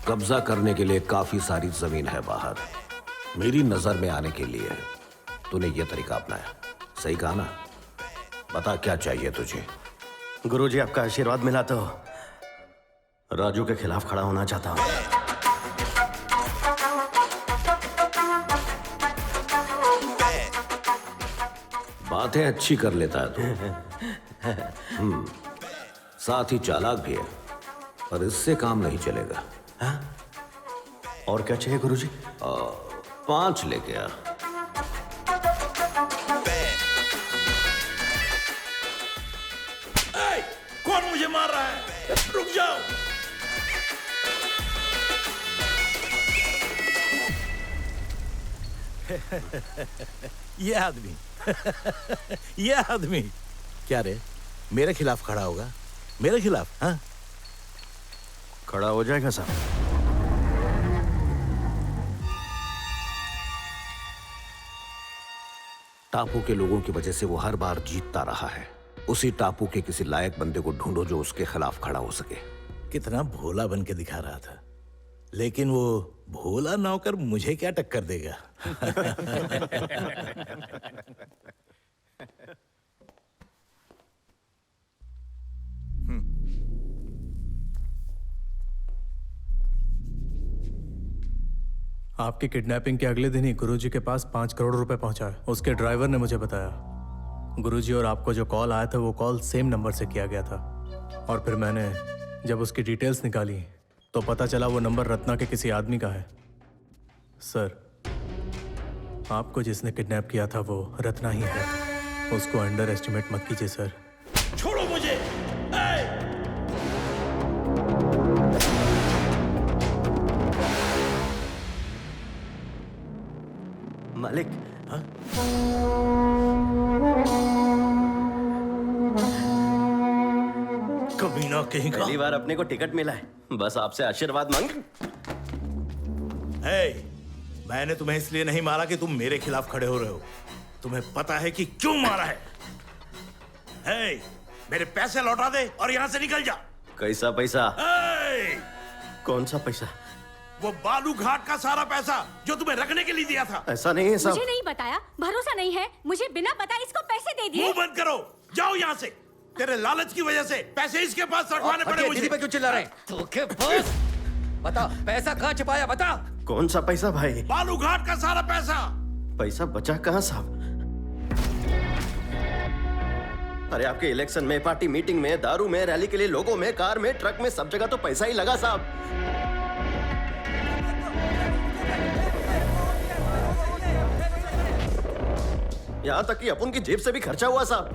Speaker 12: कब्जा करने के लिए काफी सारी जमीन है बाहर। मेरी नजर में आने के लिए तूने ये तरीका अपनाया। सही कहा ना? बता क्या चाहिए तुझे?
Speaker 5: गुरुजी, आपका आशीर्वाद मिला तो राजू के खिलाफ खड़ा होना चाहता हूं।
Speaker 12: बातें अच्छी कर लेता है तू। साथ ही चालाक भी है, पर इससे काम नहीं चलेगा।
Speaker 5: हाँ? और क्या चाहिए गुरुजी?
Speaker 12: 5 लेके आ।
Speaker 2: कौन मुझे मार रहा है? रुक जाओ। ये आदमी ये आदमी क्या रे, मेरे खिलाफ खड़ा होगा? मेरे खिलाफ? हाँ,
Speaker 5: खड़ा हो जाएगा साहब।
Speaker 12: टापू के लोगों की वजह से वो हर बार जीतता रहा है। उसी टापू के किसी लायक बंदे को ढूंढो जो उसके खिलाफ खड़ा हो सके।
Speaker 2: कितना भोला बन के दिखा रहा था, लेकिन वो भोला नौकर मुझे क्या टक्कर देगा?
Speaker 10: आपकी किडनैपिंग के अगले दिन ही गुरुजी के पास 5 करोड़ रुपए पहुंचा है। उसके ड्राइवर ने मुझे बताया गुरुजी और आपको जो कॉल आया था वो कॉल सेम नंबर से किया गया था। और फिर मैंने जब उसकी डिटेल्स निकाली तो पता चला वो नंबर रत्ना के किसी आदमी का है। सर, आपको जिसने किडनैप किया था वो रत्ना ही है। उसको अंडर एस्टिमेट मत कीजिए सर।
Speaker 2: छोड़ो मुझे।
Speaker 5: मालिक,
Speaker 2: कमीना कहीं का।
Speaker 5: पहली बार अपने को टिकट मिला है, बस आपसे आशीर्वाद मांग।
Speaker 2: मैंने तुम्हें इसलिए नहीं मारा कि तुम मेरे खिलाफ खड़े हो रहे हो। तुम्हें पता है कि क्यों मारा है? मेरे पैसे लौटा दे और यहाँ से निकल जा।
Speaker 5: कैसा पैसा? कौन सा पैसा?
Speaker 2: वो बालू घाट का सारा पैसा जो तुम्हें रखने के लिए दिया था।
Speaker 5: ऐसा नहीं है साहब।
Speaker 6: मुझे नहीं बताया, भरोसा नहीं है, मुझे बिना बताए इसको पैसे दे दिए।
Speaker 2: मुंह बंद करो, जाओ यहाँ से। तेरे लालच की वजह से पैसे इसके पास रखवाने पड़े मुझे।
Speaker 1: दीदी पे क्यों चिल्ला रहे? धोखे बॉस, बता पैसा कहाँ छिपाया, बता।
Speaker 5: कौन सा पैसा भाई?
Speaker 2: बालू घाट का सारा पैसा।
Speaker 5: पैसा बचा कहाँ साहब? अरे आपके इलेक्शन में, पार्टी मीटिंग में, दारू में, रैली के लिए लोगों में, कार में, ट्रक में, सब जगह तो पैसा ही लगा साहब। यहां तक कि अपन की जेब से भी खर्चा हुआ साहब।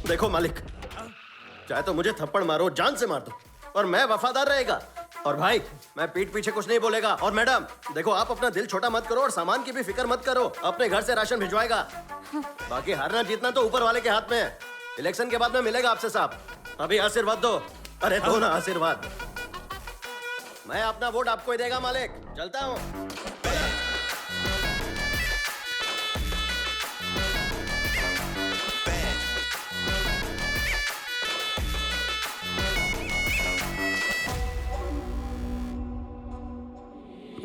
Speaker 5: देखो मालिक, चाहे तो मुझे थप्पड़ मारो, जान से मार दो, और मैं वफादार रहेगा। और भाई, मैं पीठ पीछे कुछ नहीं बोलेगा। और मैडम देखो, आप अपना दिल छोटा मत करो और सामान की भी फिक्र मत करो। अपने घर से राशन भिजवाएगा। बाकी हारना जीतना तो ऊपर वाले के हाथ में है। इलेक्शन के बाद में मिलेगा आपसे साहब। अभी आशीर्वाद दो। अरे दो ना आशीर्वाद। मैं अपना वोट आपको ही देगा मालिक। चलता हूँ।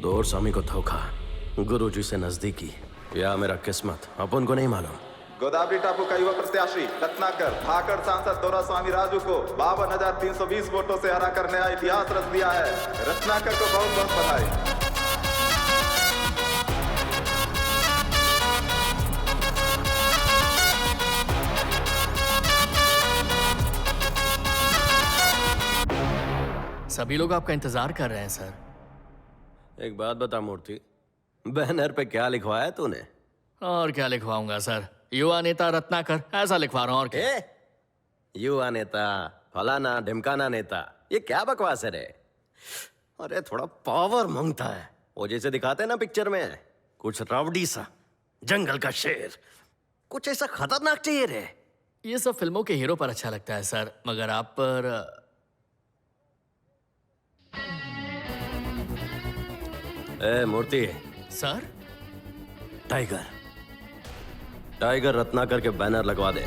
Speaker 5: दौर स्वामी को धोखा, गुरुजी से नजदीकी, या मेरा किस्मत, अपन को नहीं मालूम।
Speaker 13: गोदावरी टापू का युवा प्रत्याशी रत्नाकर भाकड़ सांसद दोरास्वामी राजू को 52,320 वोटों से हरा कर नया इतिहास रच दिया है। रत्नाकर को बहुत बहुत बधाई।
Speaker 3: सभी लोग आपका इंतजार कर रहे हैं सर।
Speaker 5: एक बात बता मूर्ति, बैनर पे क्या लिखवाया तूने?
Speaker 3: और क्या लिखवाऊंगा सर, युवा नेता रत्नाकर, ऐसा लिखवा रहा हूँ। और क्या?
Speaker 5: युवा नेता, फलाना ढिमकाना नेता, ये क्या बकवास है रे? अरे थोड़ा पावर मांगता है, वो जैसे दिखाते हैं ना पिक्चर में, कुछ रावडी सा, जंगल का शेर, कुछ ऐसा खतरनाक चाहिए रे।
Speaker 3: ये सब फिल्मों के हीरो पर अच्छा लगता है सर, मगर आप पर
Speaker 5: ए मूर्ति
Speaker 3: सर,
Speaker 5: टाइगर, टाइगर रत्नाकर के बैनर लगवा दे।
Speaker 14: ये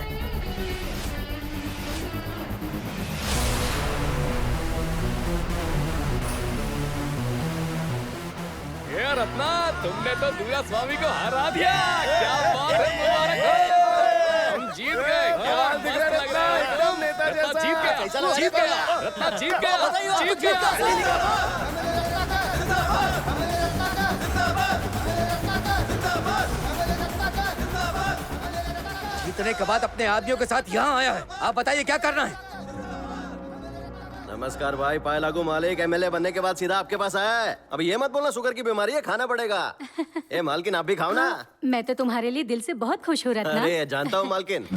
Speaker 14: रत्ना, तुमने तो दुर्गा स्वामी को हरा दिया। क्या बात है, मुबारक हो। हम जीत गए। क्या मस्त लग रहा है एकदम। रत्ना जीत गया, जीत गया, रत्ना जीत गया, जीत गया।
Speaker 1: जीतने के बाद अपने आदमियों के साथ यहाँ आया है। आप बताइए क्या करना है?
Speaker 5: नमस्कार भाई, पाए लागू मालिक एमएलए बनने के बाद सीधा आपके पास आया है। अब ये मत बोलना शुगर की बीमारी है, खाना पड़ेगा। ए मालकिन, आप भी खाओ ना।
Speaker 6: मैं तो तुम्हारे लिए दिल से बहुत खुश हूँ रत्ना।
Speaker 5: अरे जानता हूँ मालकिन।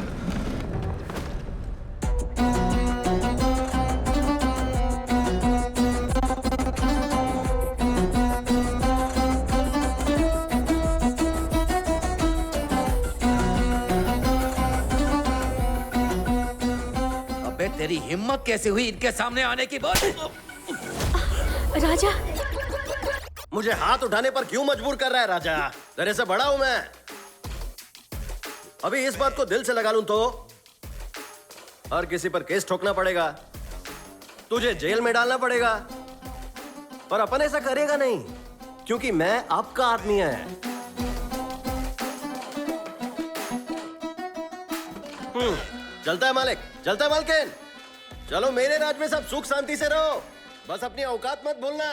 Speaker 1: तेरी हिम्मत कैसे हुई इनके सामने आने की? बोल।
Speaker 6: राजा,
Speaker 5: मुझे हाथ उठाने पर क्यों मजबूर कर रहा है राजा? तेरे से बड़ा हूं मैं। अभी इस बात को दिल से लगा लूं तो हर किसी पर केस ठोकना पड़ेगा, तुझे जेल में डालना पड़ेगा, पर अपन ऐसा करेगा नहीं, क्योंकि मैं आपका आदमी है। चलता है मालिक, चलता है मालकिन। चलो मेरे राज में सब सुख शांति से रहो, बस अपनी औकात मत भूलना।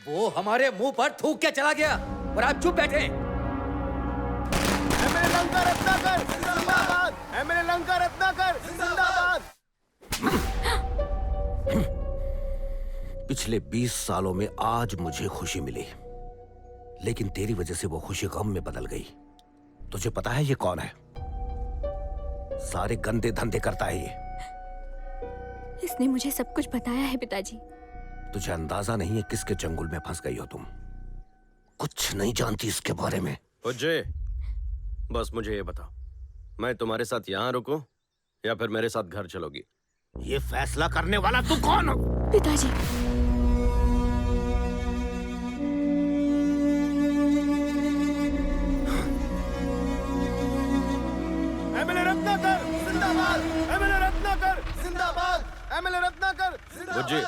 Speaker 1: वो हमारे मुंह पर थूक के चला गया और आप चुप बैठे।
Speaker 8: एमएलए लंका रत्नाकर जिंदाबाद, एमएलए लंका रत्नाकर जिंदाबाद।
Speaker 12: पिछले 20 सालों में आज मुझे खुशी मिली, लेकिन तेरी वजह से वो खुशी गम में बदल गई। तुझे पता है ये कौन है? सारे गंदे धंधे करता है ये।
Speaker 6: इसने मुझे सब कुछ बताया है पिताजी।
Speaker 12: तुझे अंदाजा नहीं है किसके चंगुल में फंस गई हो तुम। कुछ नहीं जानती इसके बारे में।
Speaker 5: पूज्य, बस मुझे ये बताओ, मैं तुम्हारे साथ यहाँ रुकूं या फिर मेरे साथ घर चलोगी?
Speaker 12: ये फैसला करने वाला तू कौन हो?
Speaker 6: पिताजी,
Speaker 8: एमएलए रत्नाकर जिंदाबाद, एमएलए रत्नाकर जिंदाबाद, एमएलए रत्नाकर
Speaker 5: पूज्य,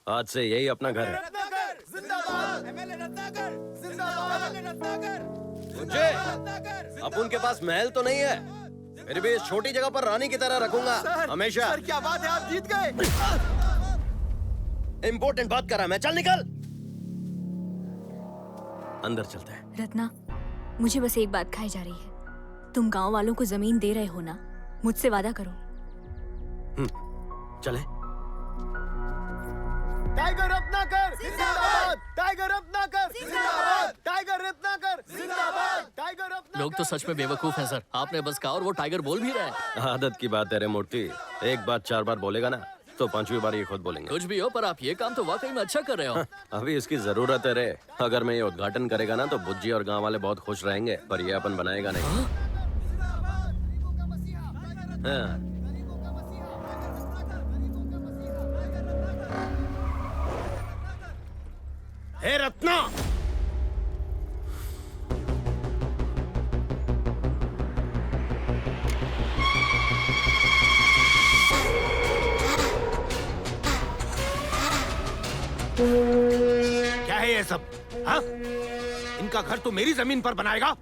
Speaker 5: आज से यही अपना घर है।
Speaker 8: रत्नाकर जिंदाबाद, एमएलए रत्नाकर जिंदाबाद, एमएलए रत्नाकर
Speaker 5: पूज्य, अब उनके पास महल तो नहीं है, फिर भी इस छोटी जगह पर रानी की तरह रखूंगा हमेशा।
Speaker 8: सर क्या बात है, आप जीत गए।
Speaker 5: इंपॉर्टेंट बात कर रहा मैं, चल निकल। अंदर चलते हैं।
Speaker 6: रत्ना, मुझे बस एक बात खाई जा रही है। तुम गांव वालों को जमीन दे रहे हो ना? मुझसे वादा करो।
Speaker 5: चले।
Speaker 8: टाइगर रत्नाकर जिंदाबाद, टाइगर रत्नाकर जिंदाबाद, टाइगर रत्नाकर जिंदाबाद, टाइगर रत्नाकर।
Speaker 3: लोग तो सच में बेवकूफ हैं सर। आपने बस कहा और वो टाइगर बोल भी रहा है।
Speaker 5: आदत की बात है रे मूर्ति, एक बात 4 बार बोलेगा ना तो 5वीं बार ये खुद बोलेंगे।
Speaker 3: कुछ भी हो, पर आप ये काम तो वाकई में अच्छा कर रहे हो।
Speaker 5: अभी इसकी जरूरत है रे। अगर मैं ये उद्घाटन करेगा ना तो बुज्जी और गांव वाले बहुत खुश रहेंगे, पर ये अपन बनाएगा नहीं। हाँ।
Speaker 12: हे रत्ना, क्या है ये सब? हाँ? इनका घर तो मेरी जमीन पर बनाएगा?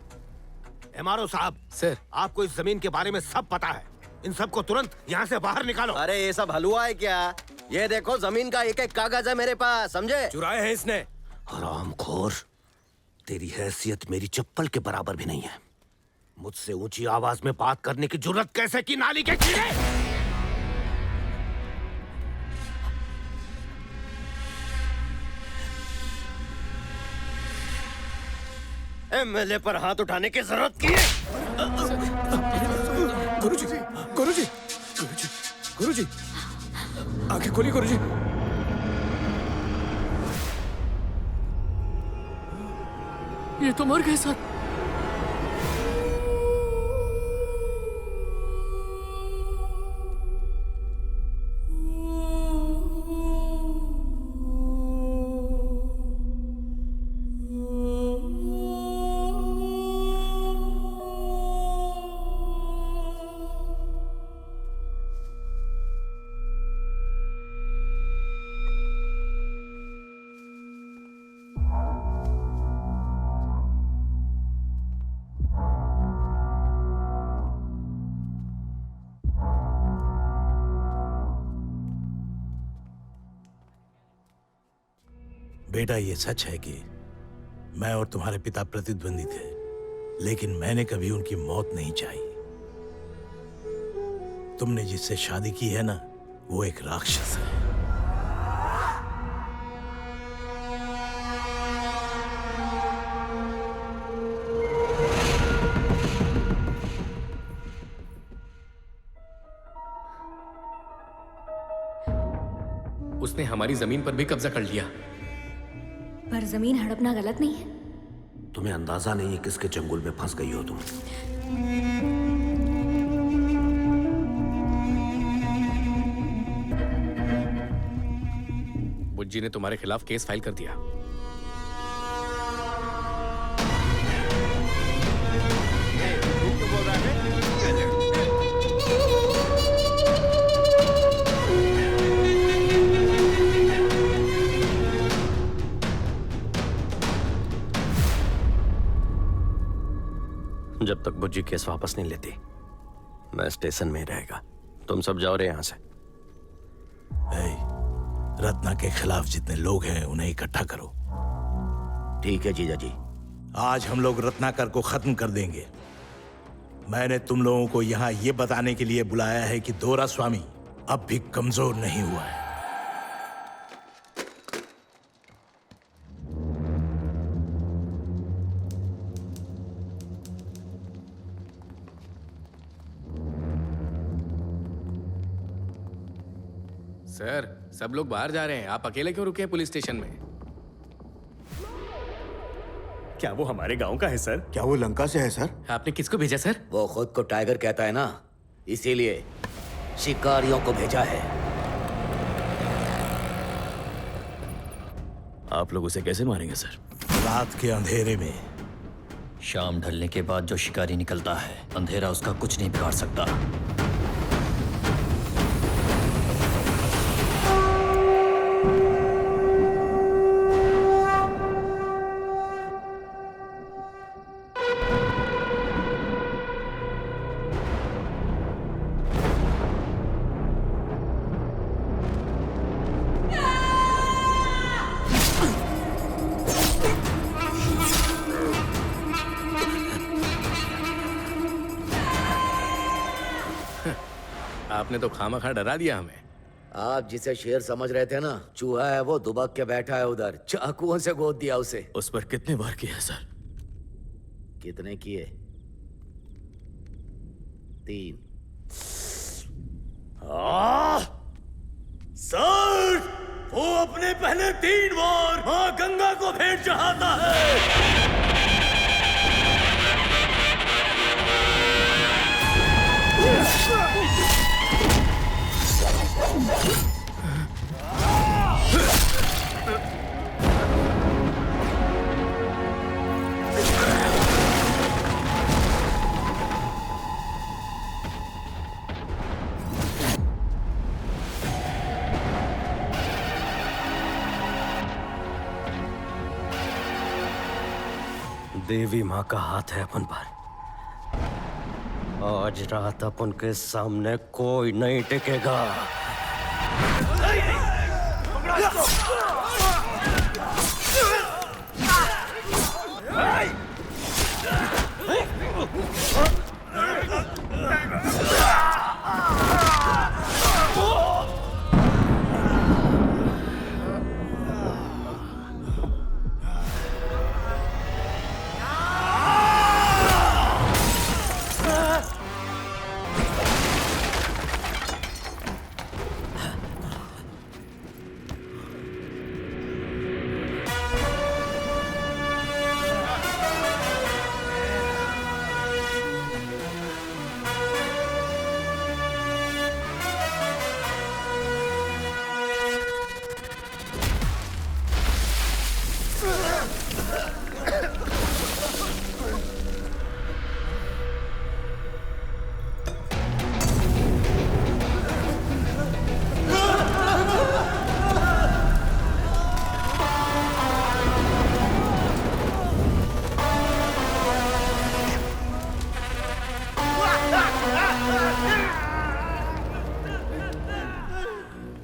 Speaker 12: एमआरओ साहब,
Speaker 14: सर,
Speaker 12: आपको इस जमीन के बारे में सब पता है। इन सबको तुरंत यहाँ से बाहर निकालो।
Speaker 5: अरे ये सब हलवा है क्या? ये देखो जमीन का एक एक कागज है मेरे पास, समझे?
Speaker 14: चुराए हैं इसने।
Speaker 12: हरामखोर, तेरी हैसियत मेरी चप्पल के बराबर भी नहीं है। मुझसे ऊंची आवाज में बात करने की जुर्रत कैसे की, नाली के कीड़े?
Speaker 5: एमएलए पर हाथ उठाने की जरूरत की है?
Speaker 14: गुरुजी, गुरुजी, गुरुजी, गुरुजी, आंखें खोलिए गुरुजी।
Speaker 3: ये तो मर गए सर।
Speaker 2: बेटा, ये सच है कि मैं और तुम्हारे पिता प्रतिद्वंदी थे, लेकिन मैंने कभी उनकी मौत नहीं चाही। तुमने जिससे शादी की है ना, वो एक राक्षस है।
Speaker 14: उसने हमारी जमीन पर भी कब्जा कर लिया।
Speaker 6: पर जमीन हड़पना गलत नहीं है।
Speaker 12: तुम्हें अंदाजा नहीं है किसके चंगुल में फंस गई हो तुम।
Speaker 14: बुज्जी ने तुम्हारे खिलाफ केस फाइल कर दिया।
Speaker 5: जब तक बुज्जी केस वापस नहीं लेती, मैं स्टेशन में ही रहेगा। तुम सब जाओ रे यहाँ से।
Speaker 2: रत्ना के खिलाफ जितने लोग हैं उन्हें इकट्ठा करो
Speaker 1: ठीक है जीजा जी।
Speaker 2: आज हम लोग रत्नाकर को खत्म कर देंगे। मैंने तुम लोगों को यहाँ ये बताने के लिए बुलाया है कि दोरा स्वामी अब भी कमजोर नहीं हुआ है।
Speaker 14: सर, सब लोग बाहर जा रहे हैं, आप अकेले क्यों रुके हैं पुलिस स्टेशन में?
Speaker 11: क्या वो हमारे गांव का है सर?
Speaker 7: क्या वो लंका से है सर?
Speaker 14: आपने किसको भेजा सर?
Speaker 1: वो खुद को टाइगर कहता है ना, इसीलिए शिकारियों को भेजा है।
Speaker 4: आप लोग उसे कैसे मारेंगे सर?
Speaker 2: रात के अंधेरे में।
Speaker 3: शाम ढलने के बाद जो शिकारी निकलता है, अंधेरा उसका कुछ नहीं बिगाड़ सकता।
Speaker 14: आपने तो खामखा डरा दिया हमें।
Speaker 1: आप जिसे शेर समझ रहे थे ना, चूहा है वो, दुबक के बैठा है उधर। चाकुओं से गोद दिया उसे।
Speaker 4: उस पर कितने वार किए सर?
Speaker 1: कितने किए? 3।
Speaker 4: सर, वो अपने पहले 3 बार मां गंगा को भेंट चढ़ाता है।
Speaker 5: देवी माँ का हाथ है अपन पर। आज रात अपन के सामने कोई नहीं टिकेगा।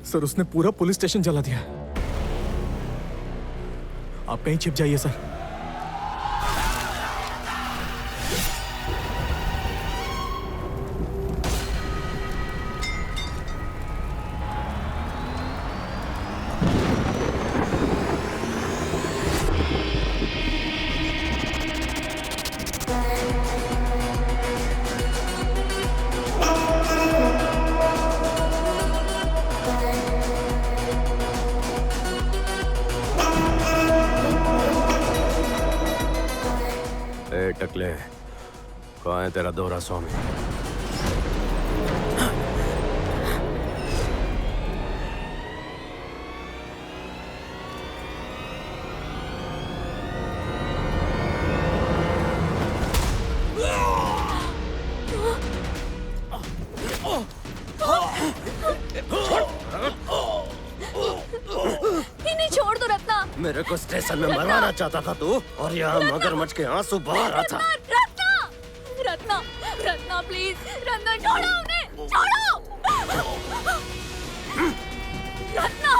Speaker 10: सर, उसने पूरा पुलिस स्टेशन जला दिया। आप कहीं छिप जाइए सर।
Speaker 5: टकले, कहाँ है तेरा दोरा स्वामी?
Speaker 6: इन्हें छोड़ दो रत्ना।
Speaker 5: मेरे को स्टेशन में मरवाना चाहता था तू, और यहाँ मगरमच्छ के आंसू बहा रहा था।
Speaker 6: रत्ना, रत्ना, रत्ना प्लीज, रत्ना छोड़ो उन्हें, छोड़ो। रत्ना,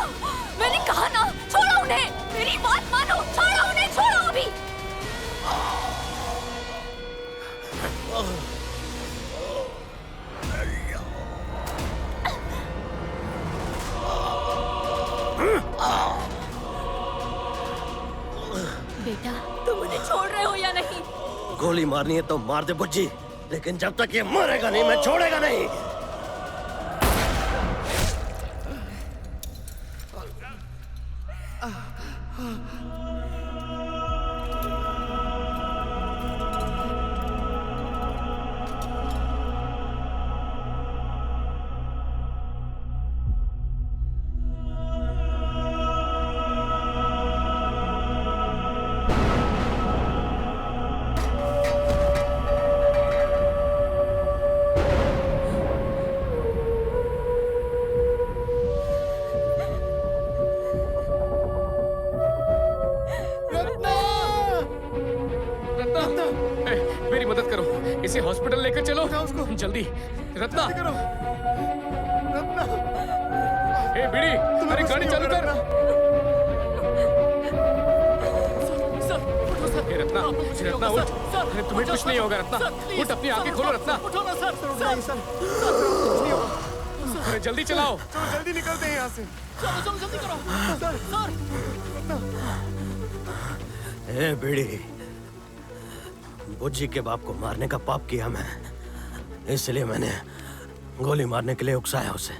Speaker 6: मैंने कहा ना, छोड़ो उन्हें, मेरी बात मानो, छोड़ो उन्हें, छोड़ो अभी। बेटा तुम मुझे छोड़ रहे हो या नहीं?
Speaker 5: गोली मारनी है तो मार दे बुज्जी, लेकिन जब तक ये मरेगा नहीं मैं छोड़ेगा नहीं।
Speaker 14: मेरी मदद करो, इसे हॉस्पिटल लेकर चलो जल्दी। रत्ना ए बीड़ी, अरे गाड़ी चालू कर। ए रत्ना रत्ना उठ, अरे तुम्हें कुछ नहीं होगा रत्ना, उठ अपनी आंखें खोलो रत्ना। अरे जल्दी चलाओ,
Speaker 8: जल्दी निकलते हैं यहाँ से।
Speaker 3: चलो जल्दी करो
Speaker 5: ए बीड़ी, बुज्जी के बाप को मारने का पाप किया मैं, इसलिए मैंने गोली मारने के लिए उकसाया उसे,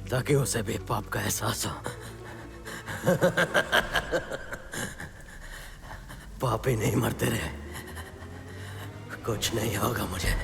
Speaker 5: ताकि उसे भी पाप का एहसास हो। पाप ही नहीं मरते रहे, कुछ नहीं होगा मुझे।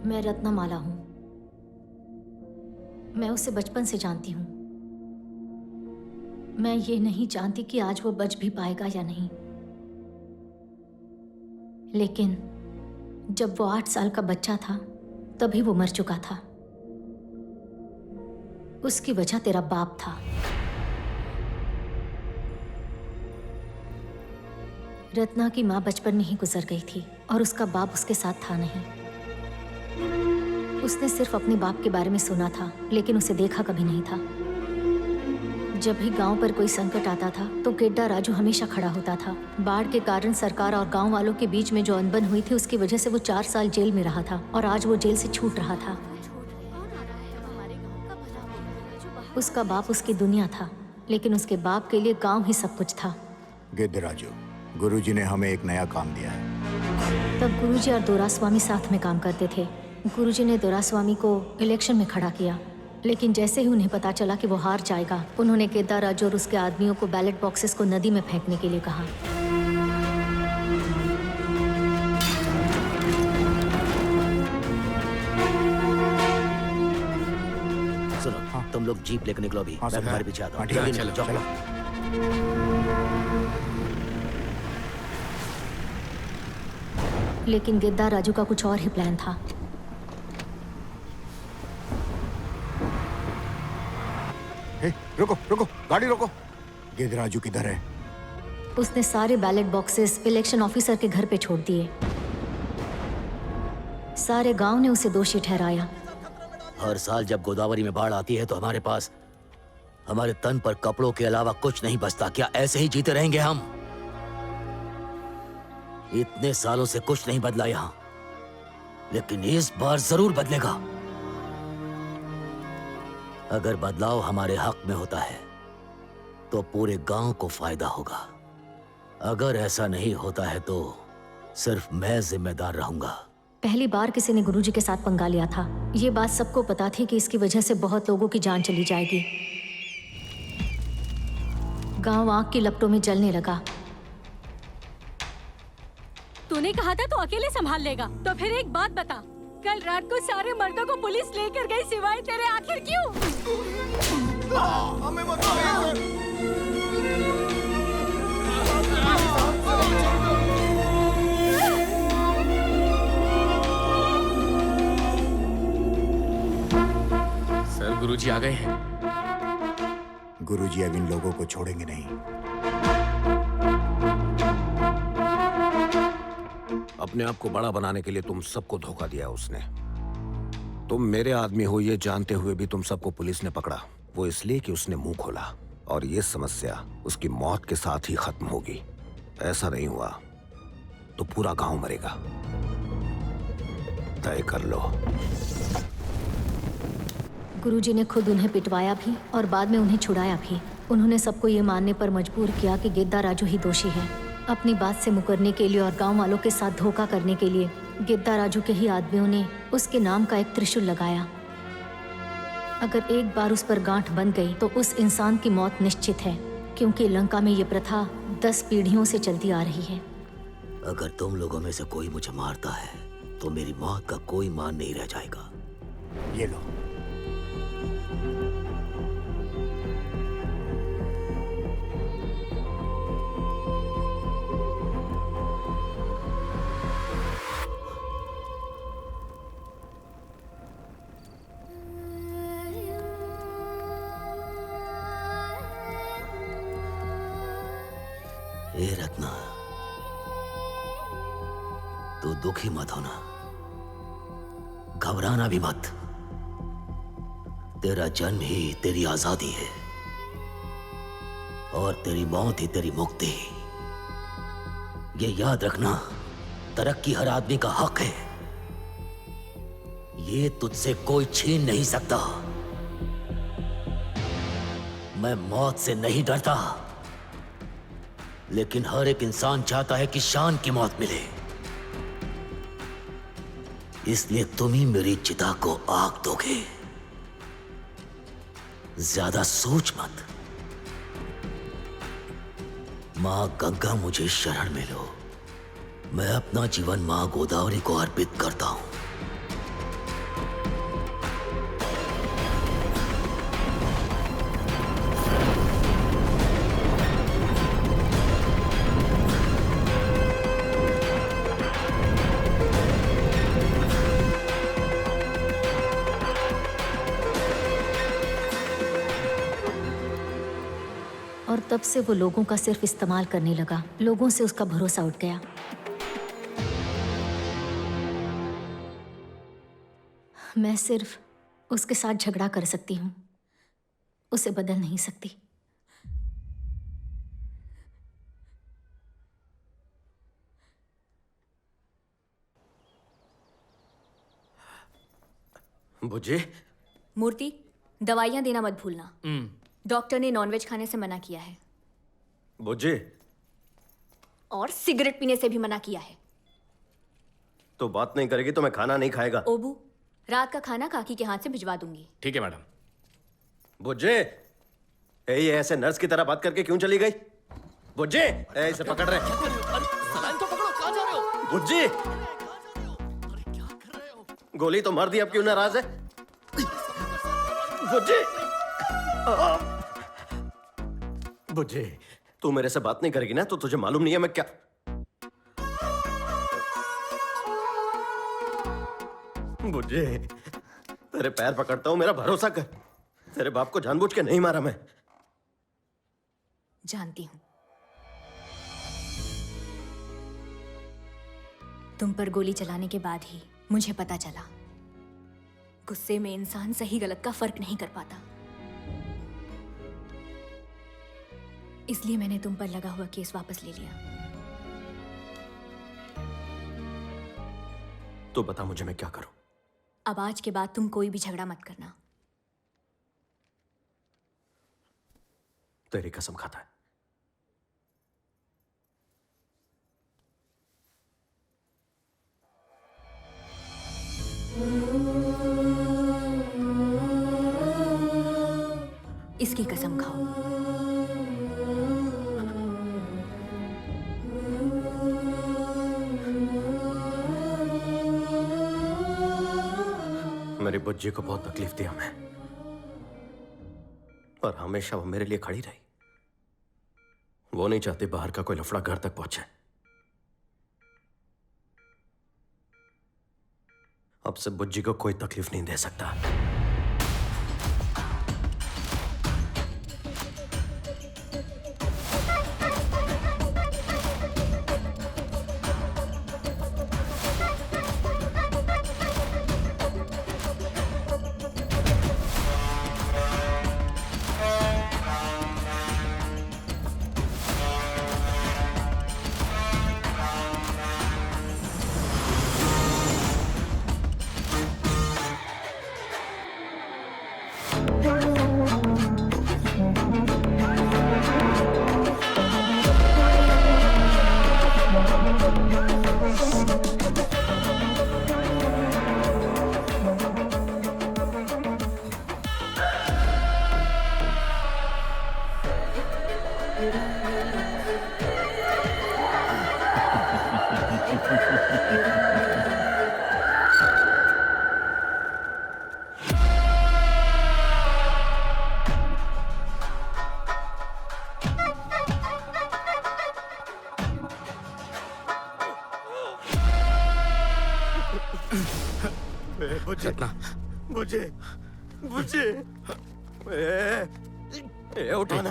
Speaker 6: मैं रत्नमाला हूं। मैं उसे बचपन से जानती हूं। मैं ये नहीं जानती कि आज वो बच भी पाएगा या नहीं, लेकिन जब वो 8 साल का बच्चा था तभी वो मर चुका था। उसकी वजह तेरा बाप था। रत्ना की माँ बचपन में ही गुजर गई थी और उसका बाप उसके साथ था नहीं। उसने सिर्फ अपने बाप के बारे में सुना था, लेकिन उसे देखा कभी नहीं था। जब भी गांव पर कोई संकट आता था तो गेड्डा राजू हमेशा खड़ा होता था। बाढ़ के कारण सरकार और गांव वालों के बीच में जो अनबन हुई थी, उसकी वजह से वो 4 साल जेल में रहा था और आज वो जेल से छूट रहा था। उसका बाप उसकी दुनिया था, लेकिन उसके बाप के लिए गांव ही सब कुछ था।
Speaker 7: गिद्ध राजू, गुरुजी ने हमें एक नया काम दिया है।
Speaker 6: तब गुरुजी और दोरास्वामी साथ में काम करते थे। गुरुजी ने दोरास्वामी को इलेक्शन में खड़ा किया, लेकिन जैसे ही उन्हें पता चला कि वो हार जाएगा, उन्होंने गेद्दा राजू और उसके आदमियों को बैलेट बॉक्सेस को नदी में फेंकने के लिए कहा।
Speaker 1: सुनो, तुम लोग जीप लेकर निकलो अभी। मैं तुम्हारे पीछे आता हूँ। जल्दी निकलो, चलो।
Speaker 6: लेकिन गेद्दा राजू का कुछ और ही प्लान था।
Speaker 7: रुको रुको, गाड़ी रोको। गिद्ध राजू किधर है?
Speaker 6: उसने सारे बैलेट बॉक्सेस इलेक्शन ऑफिसर के घर पे छोड़ दिए। सारे गांव ने उसे दोषी ठहराया।
Speaker 1: हर साल जब गोदावरी में बाढ़ आती है तो हमारे पास हमारे तन पर कपड़ों के अलावा कुछ नहीं बचता। क्या ऐसे ही जीते रहेंगे हम? इतने सालों से कुछ नहीं बदला यहां, लेकिन इस बार जरूर बदलेगा। अगर बदलाव हमारे हक में होता है तो पूरे गांव को फायदा होगा। अगर ऐसा नहीं होता है तो सिर्फ मैं जिम्मेदार रहूंगा।
Speaker 6: पहली बार किसी ने गुरुजी के साथ पंगा लिया था। ये बात सबको पता थी कि इसकी वजह से बहुत लोगों की जान चली जाएगी। गांव आग की लपटों में जलने लगा।
Speaker 15: तूने कहा था तो अकेले संभाल लेगा। तो फिर एक बात बता, कल रात को सारे मर्दों को पुलिस लेकर गई सिवाय तेरे, आखिर क्यों?
Speaker 8: हमें मत मारिए
Speaker 14: सर, गुरुजी आ गए हैं।
Speaker 7: गुरुजी अब इन लोगों को छोड़ेंगे नहीं।
Speaker 12: अपने आप को बड़ा बनाने के लिए तुम सबको धोखा दिया उसने। तुम मेरे आदमी हो ये जानते हुए भी तुम सबको पुलिस ने पकड़ा, वो इसलिए कि उसने मुंह खोला। और ये समस्या उसकी मौत के साथ ही खत्म होगी। ऐसा नहीं हुआ तो पूरा गांव मरेगा। तय कर लो।
Speaker 6: गुरुजी ने खुद उन्हें पिटवाया भी और बाद में उन्हें छुड़ाया भी। उन्होंने सबको ये मानने पर मजबूर किया कि गेद्दा राजू ही दोषी है। अपनी बात से मुकरने के लिए और गांव वालों के साथ धोखा करने के लिए गेद्दा राजू के ही आदमियों ने उसके नाम का एक त्रिशूल लगाया। अगर एक बार उस पर गांठ बन गई तो उस इंसान की मौत निश्चित है, क्योंकि लंका में ये प्रथा 10 पीढ़ियों से चलती आ रही है।
Speaker 1: अगर तुम लोगों में से कोई मुझे मारता है तो मेरी मौत का कोई मान नहीं रह जाएगा।
Speaker 7: ये लो।
Speaker 1: ए रत्ना, तू दुखी मत होना, घबराना भी मत। तेरा जन्म ही तेरी आजादी है और तेरी मौत ही तेरी मुक्ति। ये याद रखना, तरक्की हर आदमी का हक है, ये तुझसे कोई छीन नहीं सकता। मैं मौत से नहीं डरता, लेकिन हर एक इंसान चाहता है कि शान की मौत मिले। इसलिए तुम ही मेरी चिता को आग दोगे। ज्यादा सोच मत। मां गंगा मुझे शरण में लो। मैं अपना जीवन मां गोदावरी को अर्पित करता हूं।
Speaker 6: और तब से वो लोगों का सिर्फ इस्तेमाल करने लगा। लोगों से उसका भरोसा उठ गया। मैं सिर्फ उसके साथ झगड़ा कर सकती हूँ, उसे बदल नहीं सकती।
Speaker 5: बुझे?
Speaker 16: मूर्ति, दवाइयाँ देना मत भूलना। डॉक्टर ने नॉनवेज खाने से मना किया है।
Speaker 5: बुझे?
Speaker 16: और सिगरेट पीने से भी मना किया है।
Speaker 5: तो बात नहीं करेगी तो मैं खाना नहीं खाएगा।
Speaker 16: ओबू, रात का खाना काकी के हाथ से भिजवा दूंगी।
Speaker 14: ठीक है मैडम।
Speaker 5: बुझे? ये ऐसे नर्स की तरह बात करके क्यों चली गई? बुझे? इसे पकड़ रहे।
Speaker 3: सलाइन तो पकड़ो, कहाँ जा रहे हो?
Speaker 5: बुझे? गोली तो मार दी, अब क्यों नाराज है? बुझे? बुझे, तू मेरे से बात नहीं करेगी ना तो तुझे मालूम नहीं है मैं क्या। बुझे, तेरे पैर पकड़ता हूं, मेरा भरोसा कर। तेरे बाप को जानबूझ के नहीं मारा मैं।
Speaker 16: जानती हूं। तुम पर गोली चलाने के बाद ही मुझे पता चला, गुस्से में इंसान सही गलत का फर्क नहीं कर पाता। इसलिए मैंने तुम पर लगा हुआ केस वापस ले लिया।
Speaker 5: तो बता मुझे मैं क्या करूं?
Speaker 16: अब आज के बाद तुम कोई भी झगड़ा मत करना।
Speaker 5: तेरी कसम खाता है।
Speaker 16: इसकी कसम खाओ।
Speaker 5: मेरी बुज्जी को बहुत तकलीफ दिया मैं, और हमेशा वो मेरे लिए खड़ी रही। वो नहीं चाहती बाहर का कोई लफड़ा घर तक पहुंचे। अब से बुज्जी को कोई तकलीफ नहीं दे सकता।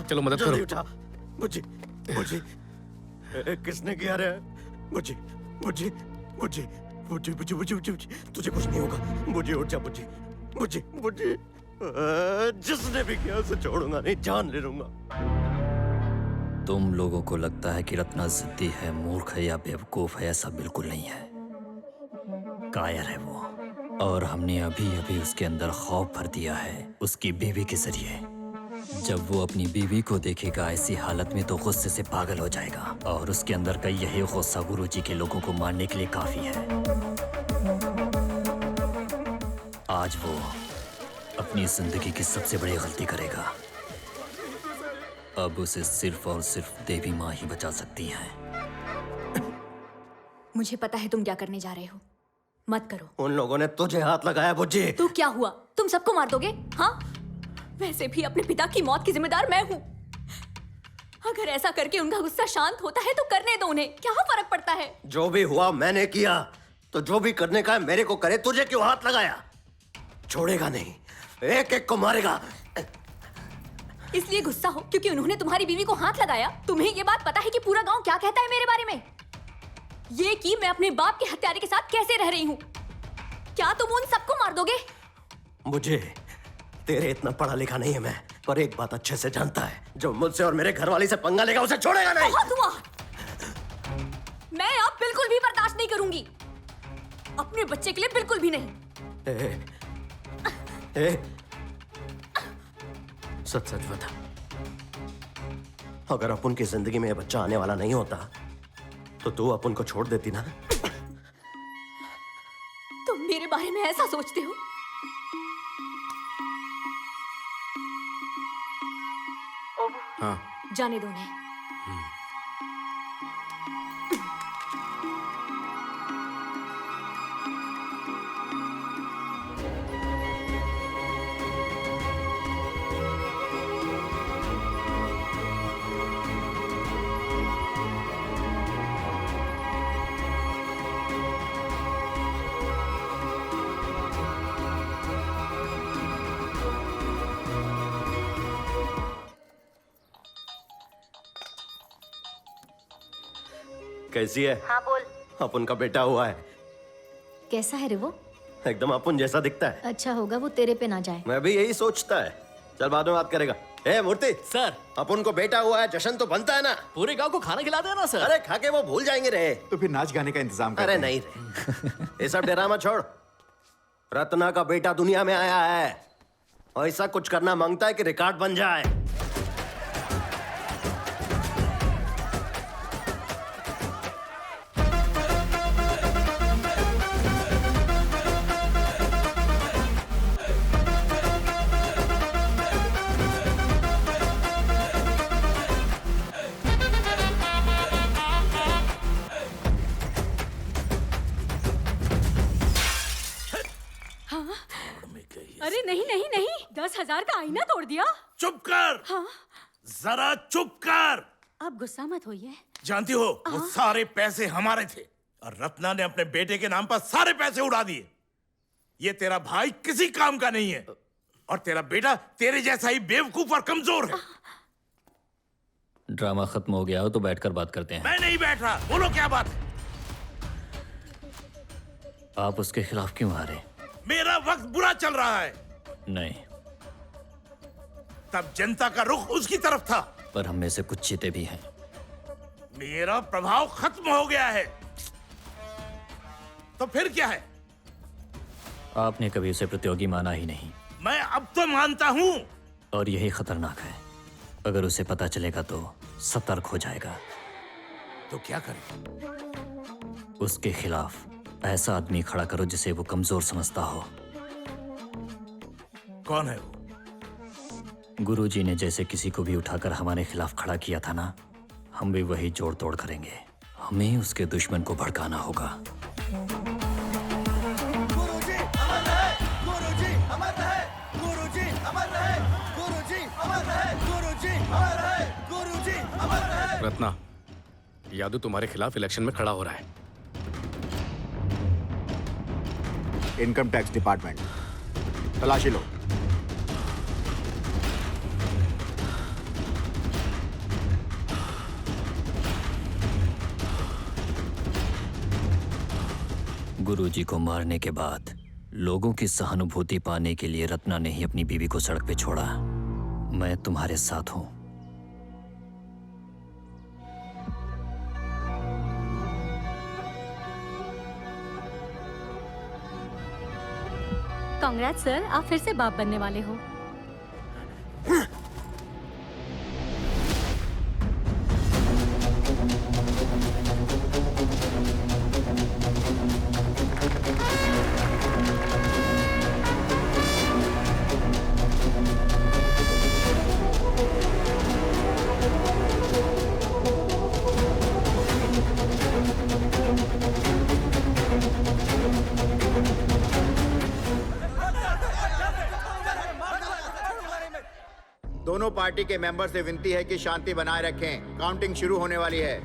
Speaker 14: चलो मदद करो।
Speaker 5: उठा बुज्जी, बुज्जी, किसने किया रे? बुज्जी, बुज्जी, बुज्जी, बुज्जी, बुज्जी, बुज्जी, बुज्जी, तुझे कुछ नहीं होगा। बुज्जी उठ जा, बुज्जी, बुज्जी, बुज्जी, जिसने भी किया उसे छोड़ूंगा नहीं, जान ले लूंगा।
Speaker 17: तुम लोगों को लगता है कि रत्ना जिद्दी है, मूर्ख है या बेवकूफ है, ऐसा बिल्कुल नहीं है। कायर है वो, और हमने अभी अभी उसके अंदर खौफ भर दिया है उसकी बीवी के जरिए। जब वो अपनी बीवी को देखेगा ऐसी हालत में तो गुस्से से पागल हो जाएगा, और उसके अंदर का यही गुस्सा गुरुजी के लोगों को मारने के लिए काफी है। आज वो अपनी जिंदगी की सबसे बड़ी गलती करेगा। अब उसे सिर्फ और सिर्फ देवी माँ ही बचा सकती हैं।
Speaker 16: मुझे पता है तुम क्या करने जा रहे हो, मत करो।
Speaker 5: उन लोगों ने तुझे हाथ लगाया बुज्जी।
Speaker 16: तो क्या हुआ, तुम सबको मार दोगे? हाँ, वैसे भी अपने पिता की मौत की जिम्मेदार मैं हूँ। अगर ऐसा करके उनका गुस्सा शांत होता है तो करने दो उन्हें, क्या फर्क पड़ता है?
Speaker 5: जो भी हुआ मैंने किया, तो जो भी करने का है मेरे को करे। तुझे क्यों हाथ लगाया? छोड़ेगा नहीं, एक एक को मारेगा।
Speaker 16: इसलिए गुस्सा हो क्योंकि उन्होंने तुम्हारी बीवी को हाथ लगाया? तुम्हें ये बात पता है कि पूरा गांव क्या कहता है मेरे बारे में? ये कि मैं अपने बाप के हत्यारे के साथ कैसे रह रही हूँ? क्या तुम उन सबको मार दोगे?
Speaker 5: मुझे तेरे इतना पढ़ा लिखा नहीं है मैं, पर एक बात अच्छे से जानता है, जो मुझसे और मेरे घरवाली से पंगा लेगा उसे छोड़ेगा नहीं।
Speaker 16: बहुत हुआ, मैं अब बिल्कुल भी बर्दाश्त नहीं करूंगी, अपने बच्चे के लिए बिल्कुल भी नहीं।
Speaker 5: सच सच बता, अगर अपन की जिंदगी में ये बच्चा आने वाला नहीं होता तो तू अपन को छोड़ देती ना?
Speaker 16: तुम मेरे बारे में ऐसा सोचते हो?
Speaker 7: हाँ,
Speaker 16: जाने दो उन्हें।
Speaker 5: कैसी है?
Speaker 6: हाँ बोल।
Speaker 5: अपन का बेटा हुआ है।
Speaker 6: कैसा है रे वो?
Speaker 5: एकदम अपन जैसा दिखता है।
Speaker 6: अच्छा होगा वो तेरे पे ना जाए।
Speaker 5: मैं भी यही सोचता है। चल बाद में बात करेगा। ए मूर्ति
Speaker 3: सर,
Speaker 5: अपन को बेटा हुआ है, जश्न तो बनता है ना?
Speaker 3: पूरे गांव को खाना खिला देना सर।
Speaker 5: अरे खा के वो भूल जाएंगे रे।
Speaker 7: तो फिर नाच गाने का इंतजाम करते
Speaker 5: अरे
Speaker 7: हैं।
Speaker 5: नहीं रे, ये सब ड्रामा छोड़। रत्ना का बेटा दुनिया में आया है, ऐसा कुछ करना मांगता है कि रिकॉर्ड बन जाए।
Speaker 15: अरे नहीं नहीं नहीं, 10,000 का आईना तोड़ दिया।
Speaker 2: चुप कर।
Speaker 15: हाँ?
Speaker 2: जरा चुप कर।
Speaker 15: आप गुस्सा मत होइए।
Speaker 2: जानती हो वो सारे पैसे हमारे थे और रत्ना ने अपने बेटे के नाम पर सारे पैसे उड़ा दिए। ये तेरा भाई किसी काम का नहीं है और तेरा बेटा तेरे जैसा ही बेवकूफ और कमजोर है।
Speaker 17: ड्रामा खत्म हो गया हो तो बैठकर बात करते हैं।
Speaker 2: मैं नहीं बैठ रहा, बोलो क्या बात है।
Speaker 17: आप उसके खिलाफ क्यों हारे?
Speaker 2: मेरा वक्त बुरा चल रहा है।
Speaker 17: नहीं,
Speaker 2: तब जनता का रुख उसकी तरफ था,
Speaker 17: पर हम में से कुछ चीते भी हैं।
Speaker 2: मेरा प्रभाव खत्म हो गया है। तो फिर क्या है?
Speaker 17: आपने कभी उसे प्रतियोगी माना ही नहीं।
Speaker 2: मैं अब तो मानता हूं।
Speaker 17: और यही खतरनाक है। अगर उसे पता चलेगा तो सतर्क हो जाएगा।
Speaker 2: तो क्या करें?
Speaker 17: उसके खिलाफ ऐसा आदमी खड़ा करो जिसे वो कमजोर समझता हो।
Speaker 2: कौन है वो?
Speaker 17: गुरुजी ने जैसे किसी को भी उठाकर हमारे खिलाफ खड़ा किया था ना, हम भी वही जोड़ तोड़ करेंगे। हमें उसके दुश्मन को भड़काना होगा।
Speaker 18: गुरुजी अमर रहे, गुरुजी अमर रहे, गुरुजी अमर रहे, गुरुजी अमर रहे, गुरुजी अमर रहे, गुरुजी अमर रहे।
Speaker 11: रत्ना, यादव तुम्हारे खिलाफ इलेक्शन में खड़ा हो रहा है।
Speaker 7: इनकम टैक्स डिपार्टमेंट, तलाशी लो।
Speaker 17: गुरुजी को मारने के बाद लोगों की सहानुभूति पाने के लिए रत्ना ने ही अपनी बीवी को सड़क पे छोड़ा। मैं तुम्हारे साथ हूं।
Speaker 15: कांग्रेस सर, आप फिर से बाप बनने वाले हो।
Speaker 7: दोनों पार्टी के मेंबर से विनती है कि शांति बनाए रखें। काउंटिंग शुरू होने वाली है।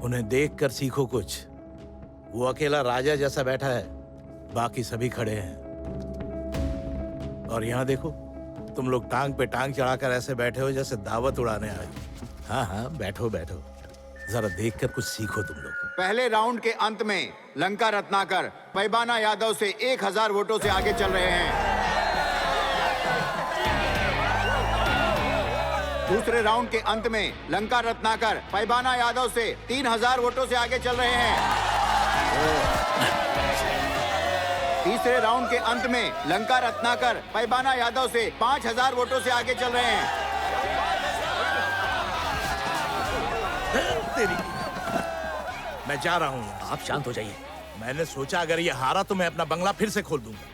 Speaker 2: उन्हें देखकर सीखो कुछ। वो अकेला राजा जैसा बैठा है, बाकी सभी खड़े हैं। और यहाँ देखो, तुम लोग टांग पे टांग चढ़ाकर ऐसे बैठे हो जैसे दावत उड़ाने आए। हाँ हाँ, बैठो बैठो, जरा देखकर कुछ सीखो तुम लोग।
Speaker 7: पहले राउंड के अंत में लंका रत्नाकर पैबाना यादव से 1000 वोटों से आगे चल रहे हैं। दूसरे राउंड के अंत में लंका रत्नाकर पैबाना यादव से 3000 वोटों से आगे चल रहे हैं। तीसरे राउंड के अंत में लंका रत्नाकर पैबाना यादव से 5000 वोटों से आगे चल रहे हैं।
Speaker 2: तेरी, मैं जा रहा हूँ।
Speaker 1: आप शांत हो जाइए।
Speaker 2: मैंने सोचा अगर ये हारा तो मैं अपना बंगला फिर से खोल दूंगा।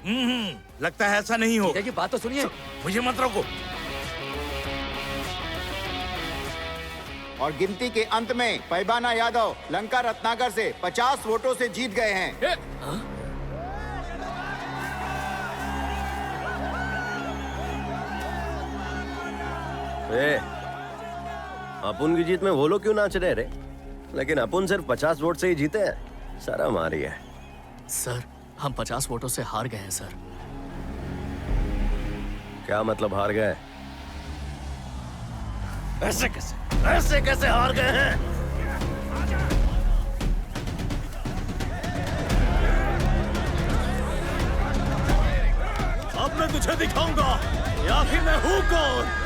Speaker 2: लगता है ऐसा नहीं हो।
Speaker 1: जी बात तो सुनिए।
Speaker 2: मुझे मत रोको।
Speaker 7: और गिनती के अंत में पैबाना यादव लंका रत्नाकर से 50 वोटों से जीत गए हैं।
Speaker 5: अपुन की जीत में वो लोग क्यों नाच रहे रे? लेकिन अपुन सिर्फ 50 वोट से ही जीते हैं। शर्म आ रही है।
Speaker 3: सर, हम 50 वोटों से हार गए हैं सर।
Speaker 5: क्या मतलब हार गए?
Speaker 1: ऐसे कैसे हार गए हैं? अब मैं तुझे दिखाऊंगा कि आखिर मैं हूं कौन।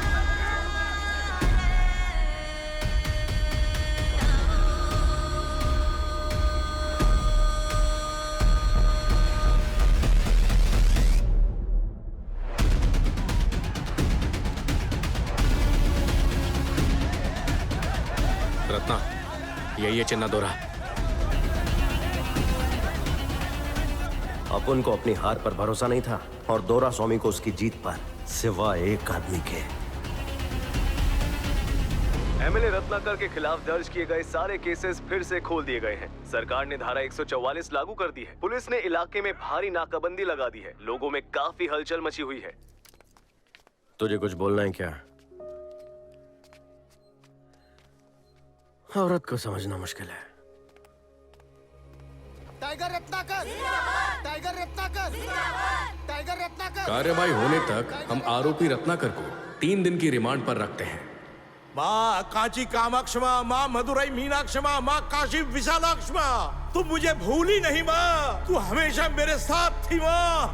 Speaker 11: रत्ना, यही है चिन्ना दोरा।
Speaker 5: अपन को अपनी हार पर भरोसा नहीं था और दोरा स्वामी को उसकी जीत पर सिवाय एक आदमी के।
Speaker 11: एमएलए रत्नाकर के खिलाफ दर्ज किए गए सारे केसेस फिर से खोल दिए गए हैं। सरकार ने धारा 144 लागू कर दी है। पुलिस ने इलाके में भारी नाकाबंदी लगा दी है। लोगों में काफी हलचल मची हुई है।
Speaker 5: तुझे कुछ बोलना है क्या? औरत को समझना मुश्किल है।
Speaker 18: Tiger Ratnakar, tiger Ratnakar, tiger Ratnakar.
Speaker 14: कार्यवाही होने तक हम आरोपी रत्नाकर को 3 दिन की रिमांड पर रखते हैं।
Speaker 2: माँ कांची कामाक्ष माँ मदुरई मीनाक्ष माँ काशी विशालाक्ष तू मुझे भूली नहीं माँ, तू हमेशा मेरे साथ थी माँ।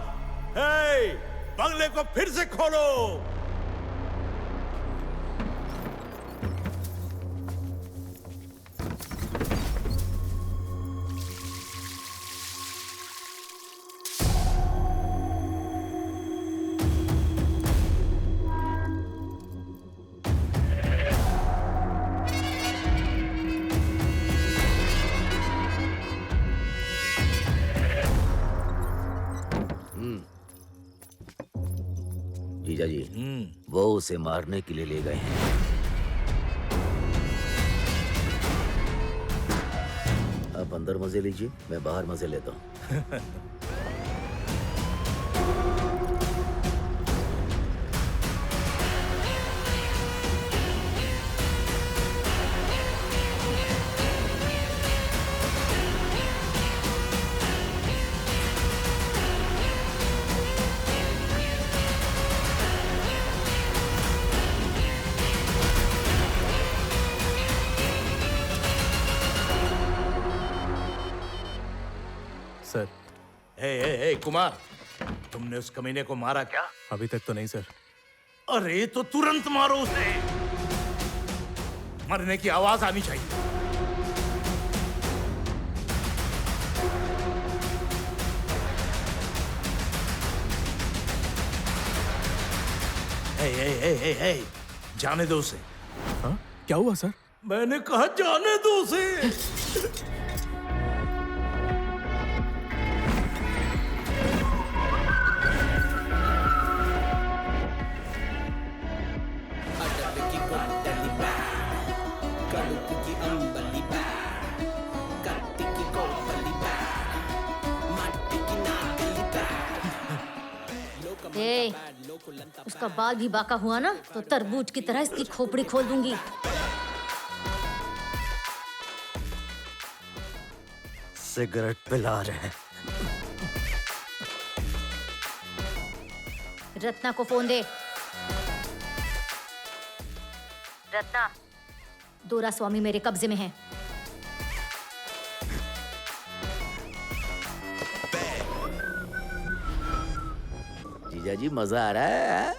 Speaker 2: बंगले को फिर से खोलो।
Speaker 1: जीजा जी, वो उसे मारने के लिए ले गए हैं। आप अंदर मजे लीजिए, मैं बाहर मजे लेता हूँ।
Speaker 10: सर।
Speaker 2: ए कुमार, तुमने उस कमीने को मारा क्या?
Speaker 10: अभी तक तो नहीं सर।
Speaker 2: अरे तो तुरंत मारो उसे। मरने की आवाज आनी चाहिए। ए, जाने दो उसे।
Speaker 10: हाँ? क्या हुआ सर?
Speaker 2: मैंने कहा जाने दो उसे।
Speaker 6: उसका बाल भी बाका हुआ ना तो तरबूज की तरह इसकी खोपड़ी खोल दूंगी।
Speaker 5: सिगरेट पिला रहे हैं।
Speaker 6: रत्ना को फोन दे। रत्ना, दोरा स्वामी मेरे कब्जे में है।
Speaker 1: जीजा जी मजा आ रहा है?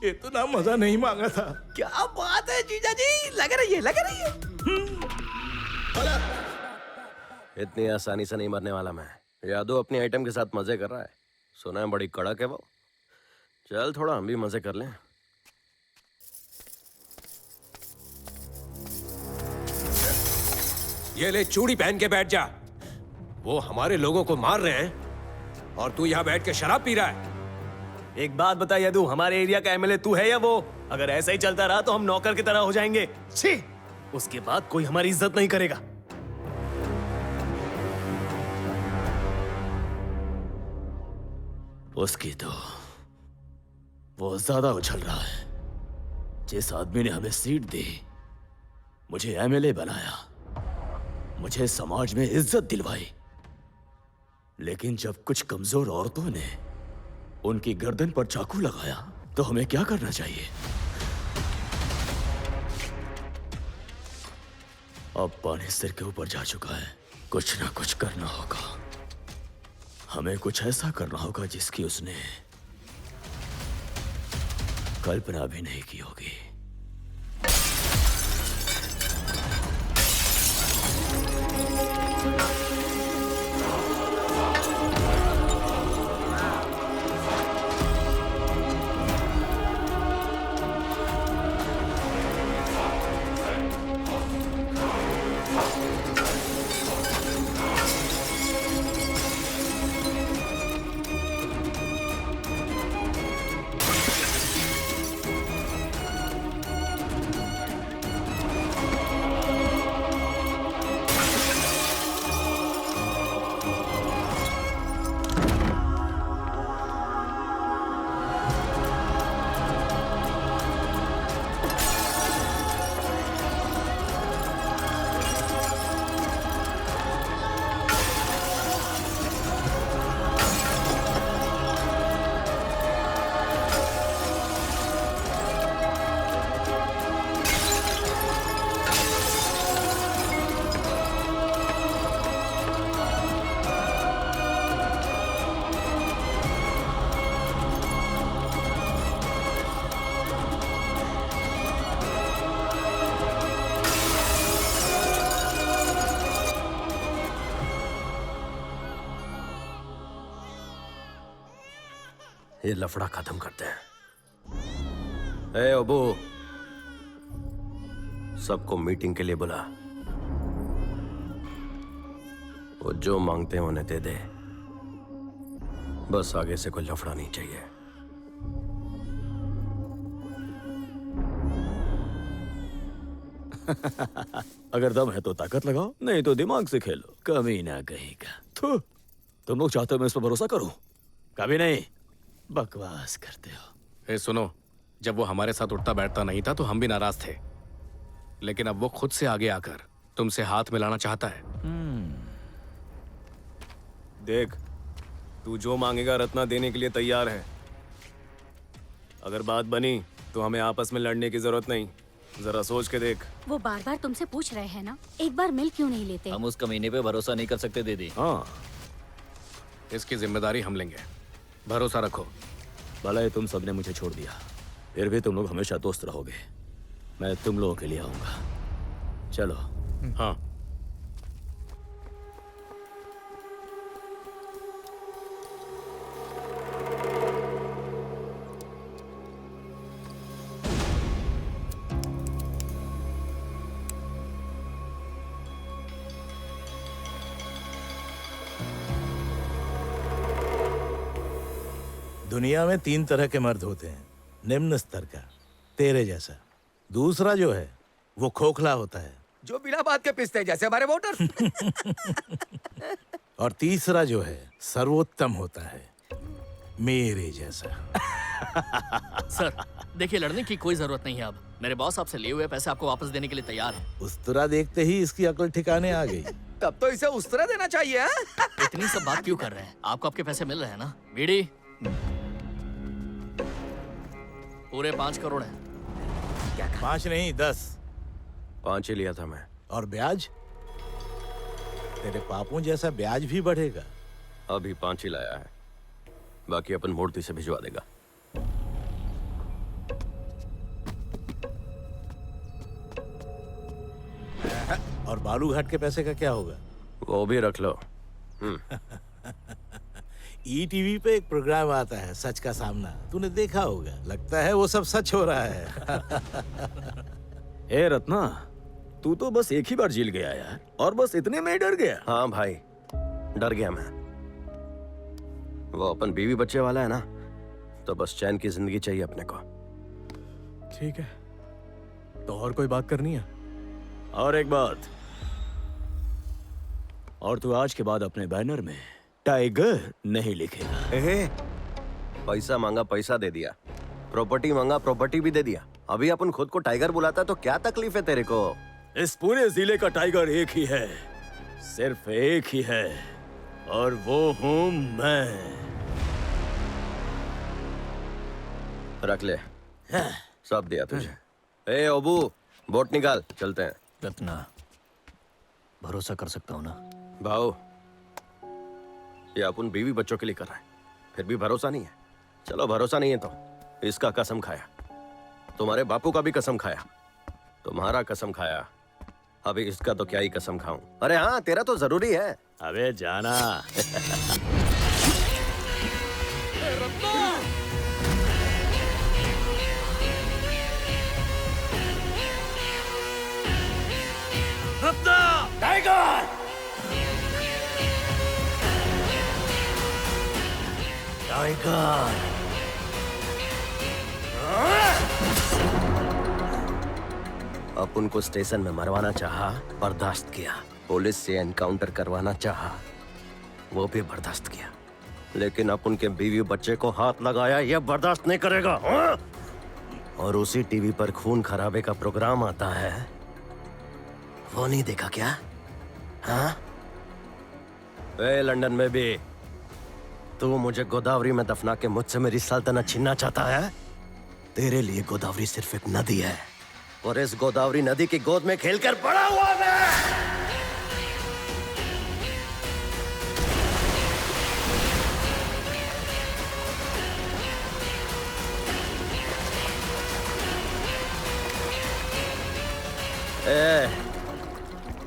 Speaker 2: इतना मजा नहीं मांगा था।
Speaker 1: क्या बात है जीजा जी, लग रही है, लग रही है।
Speaker 5: इतनी आसानी से नहीं मरने वाला मैं। यादव अपनी आइटम के साथ मजे कर रहा है। सुना है बड़ी कड़क है वो। चल थोड़ा हम भी मजे कर लें।
Speaker 12: ये ले चूड़ी पहन के बैठ जा। वो हमारे लोगों को मार रहे हैं और तू यहाँ बैठ के शराब पी रहा है।
Speaker 8: एक बात बता यदु, हमारे एरिया का एमएलए तू है या वो? अगर ऐसा ही चलता रहा तो हम नौकर की तरह हो जाएंगे। छी! उसके बाद कोई हमारी इज्जत नहीं करेगा।
Speaker 4: उसकी तो वो ज्यादा उछल रहा है। जिस आदमी ने हमें सीट दी, मुझे एमएलए बनाया, मुझे समाज में इज्जत दिलवाई, लेकिन जब कुछ कमजोर औरतों ने उनकी गर्दन पर चाकू लगाया तो हमें क्या करना चाहिए? अब पानी सिर के ऊपर जा चुका है। कुछ ना कुछ करना होगा। हमें कुछ ऐसा करना होगा जिसकी उसने कल्पना भी नहीं की होगी।
Speaker 5: ये लफड़ा खत्म करते हैं। ए अबू, सबको मीटिंग के लिए बुला। वो जो मांगते हैं उन्हें दे दे, बस आगे से कोई लफड़ा नहीं चाहिए।
Speaker 4: अगर दम है तो ताकत लगाओ, नहीं तो दिमाग से खेलो। कमी ना कहेगा। तुम लोग चाहते हो मैं इस पर भरोसा करूं? कभी नहीं। बकवास करते हो।
Speaker 14: ए सुनो, जब वो हमारे साथ उठता बैठता नहीं था तो हम भी नाराज थे, लेकिन अब वो खुद से आगे आकर तुमसे हाथ मिलाना चाहता है। देख, तू जो मांगेगा रत्ना देने के लिए तैयार है। अगर बात बनी तो हमें आपस में लड़ने की जरूरत नहीं। जरा सोच के देख।
Speaker 15: वो बार बार तुमसे पूछ रहे हैं ना, एक बार मिल क्यों नहीं लेते?
Speaker 17: हम उस कमीने पे भरोसा नहीं कर सकते दीदी।
Speaker 14: हाँ, इसकी जिम्मेदारी हम लेंगे, भरोसा रखो।
Speaker 4: भले तुम सबने मुझे छोड़ दिया, फिर भी तुम लोग हमेशा दोस्त रहोगे। मैं तुम लोगों के लिए आऊंगा। चलो।
Speaker 14: हाँ।
Speaker 2: दुनिया में 3 तरह के मर्द होते हैं। निम्न स्तर का, तेरे जैसा। दूसरा जो है वो खोखला होता है,
Speaker 12: जो बिना बात के पिसते हैं, जैसे हमारे वोटर।
Speaker 2: और तीसरा जो है सर्वोत्तम होता है, मेरे जैसा।
Speaker 3: सर देखिए, लड़ने की कोई जरूरत नहीं है। अब मेरे बॉस आपसे लिए हुए पैसे आपको वापस देने के लिए तैयार है।
Speaker 2: उस्तरा देखते ही इसकी अकल ठिकाने आ गई।
Speaker 12: तब तो इसे उस्तरा देना चाहिए।
Speaker 3: इतनी सब बात क्यों कर रहे हैं? आपको आपके पैसे मिल रहे हैं ना? बीड़ी पूरे 5 करोड़ है।
Speaker 2: 5 नहीं 10।
Speaker 5: 5 ही लिया था मैं।
Speaker 2: और ब्याज? तेरे पापों जैसा ब्याज भी बढ़ेगा।
Speaker 5: अभी 5 ही लाया है, बाकी अपन मूर्ति से भिजवा देगा।
Speaker 2: और बालू घाट के पैसे का क्या होगा?
Speaker 5: वो भी रख लो।
Speaker 2: ईटीवी पे एक प्रोग्राम आता है, सच का सामना। तूने देखा होगा, लगता है वो सब सच हो रहा है।
Speaker 4: ए रत्ना, तू तो बस एक ही बार जील गया यार, और बस इतने में ही डर गया।
Speaker 5: हाँ भाई, डर गया मैं। वो अपन बीवी बच्चे वाला है ना, तो बस चैन की जिंदगी चाहिए अपने को।
Speaker 10: ठीक है, तो और कोई बात करनी है?
Speaker 4: और एक बात, और तू आज के बाद अपने बैनर में टाइगर नहीं लिखेगा।
Speaker 5: पैसा मांगा, पैसा दे दिया। प्रॉपर्टी मांगा, प्रॉपर्टी भी दे दिया। अभी अपन खुद को टाइगर बुलाता तो क्या तकलीफ है तेरे को?
Speaker 4: इस पूरे जिले का टाइगर एक ही है, सिर्फ एक ही है, और वो हूं मैं।
Speaker 5: रख ले, सब दिया तुझे। ए अबू, बोट निकाल, चलते हैं।
Speaker 17: रत्ना, भरोसा कर सकता हूँ ना?
Speaker 5: भाऊ, ये अपन बीवी बच्चों के लिए कर रहे हैं, फिर भी भरोसा नहीं है। चलो भरोसा नहीं है तो इसका कसम खाया, तुम्हारे बापू का भी कसम खाया, तुम्हारा कसम खाया, अभी इसका तो क्या ही कसम खाऊं। अरे हाँ, तेरा तो जरूरी है।
Speaker 4: अबे जाना।
Speaker 18: Ratna tiger
Speaker 5: tiger. अपन को स्टेशन में मरवाना चाहा, बर्दाश्त किया। पुलिस से एनकाउंटर करवाना चाहा, वो भी बर्दाश्त किया। लेकिन अपन के बीवी बच्चे को हाथ लगाया, ये बर्दाश्त नहीं करेगा। हाँ? और उसी टीवी पर खून खराबे का प्रोग्राम आता है, वो नहीं देखा क्या? हाँ? ए लंदन में भी तू मुझे गोदावरी में दफना के मुझसे मेरी सल्तनत छीनना चाहता है? तेरे लिए गोदावरी सिर्फ एक नदी है, और इस गोदावरी नदी की गोद में खेलकर बड़ा हुआ मैं।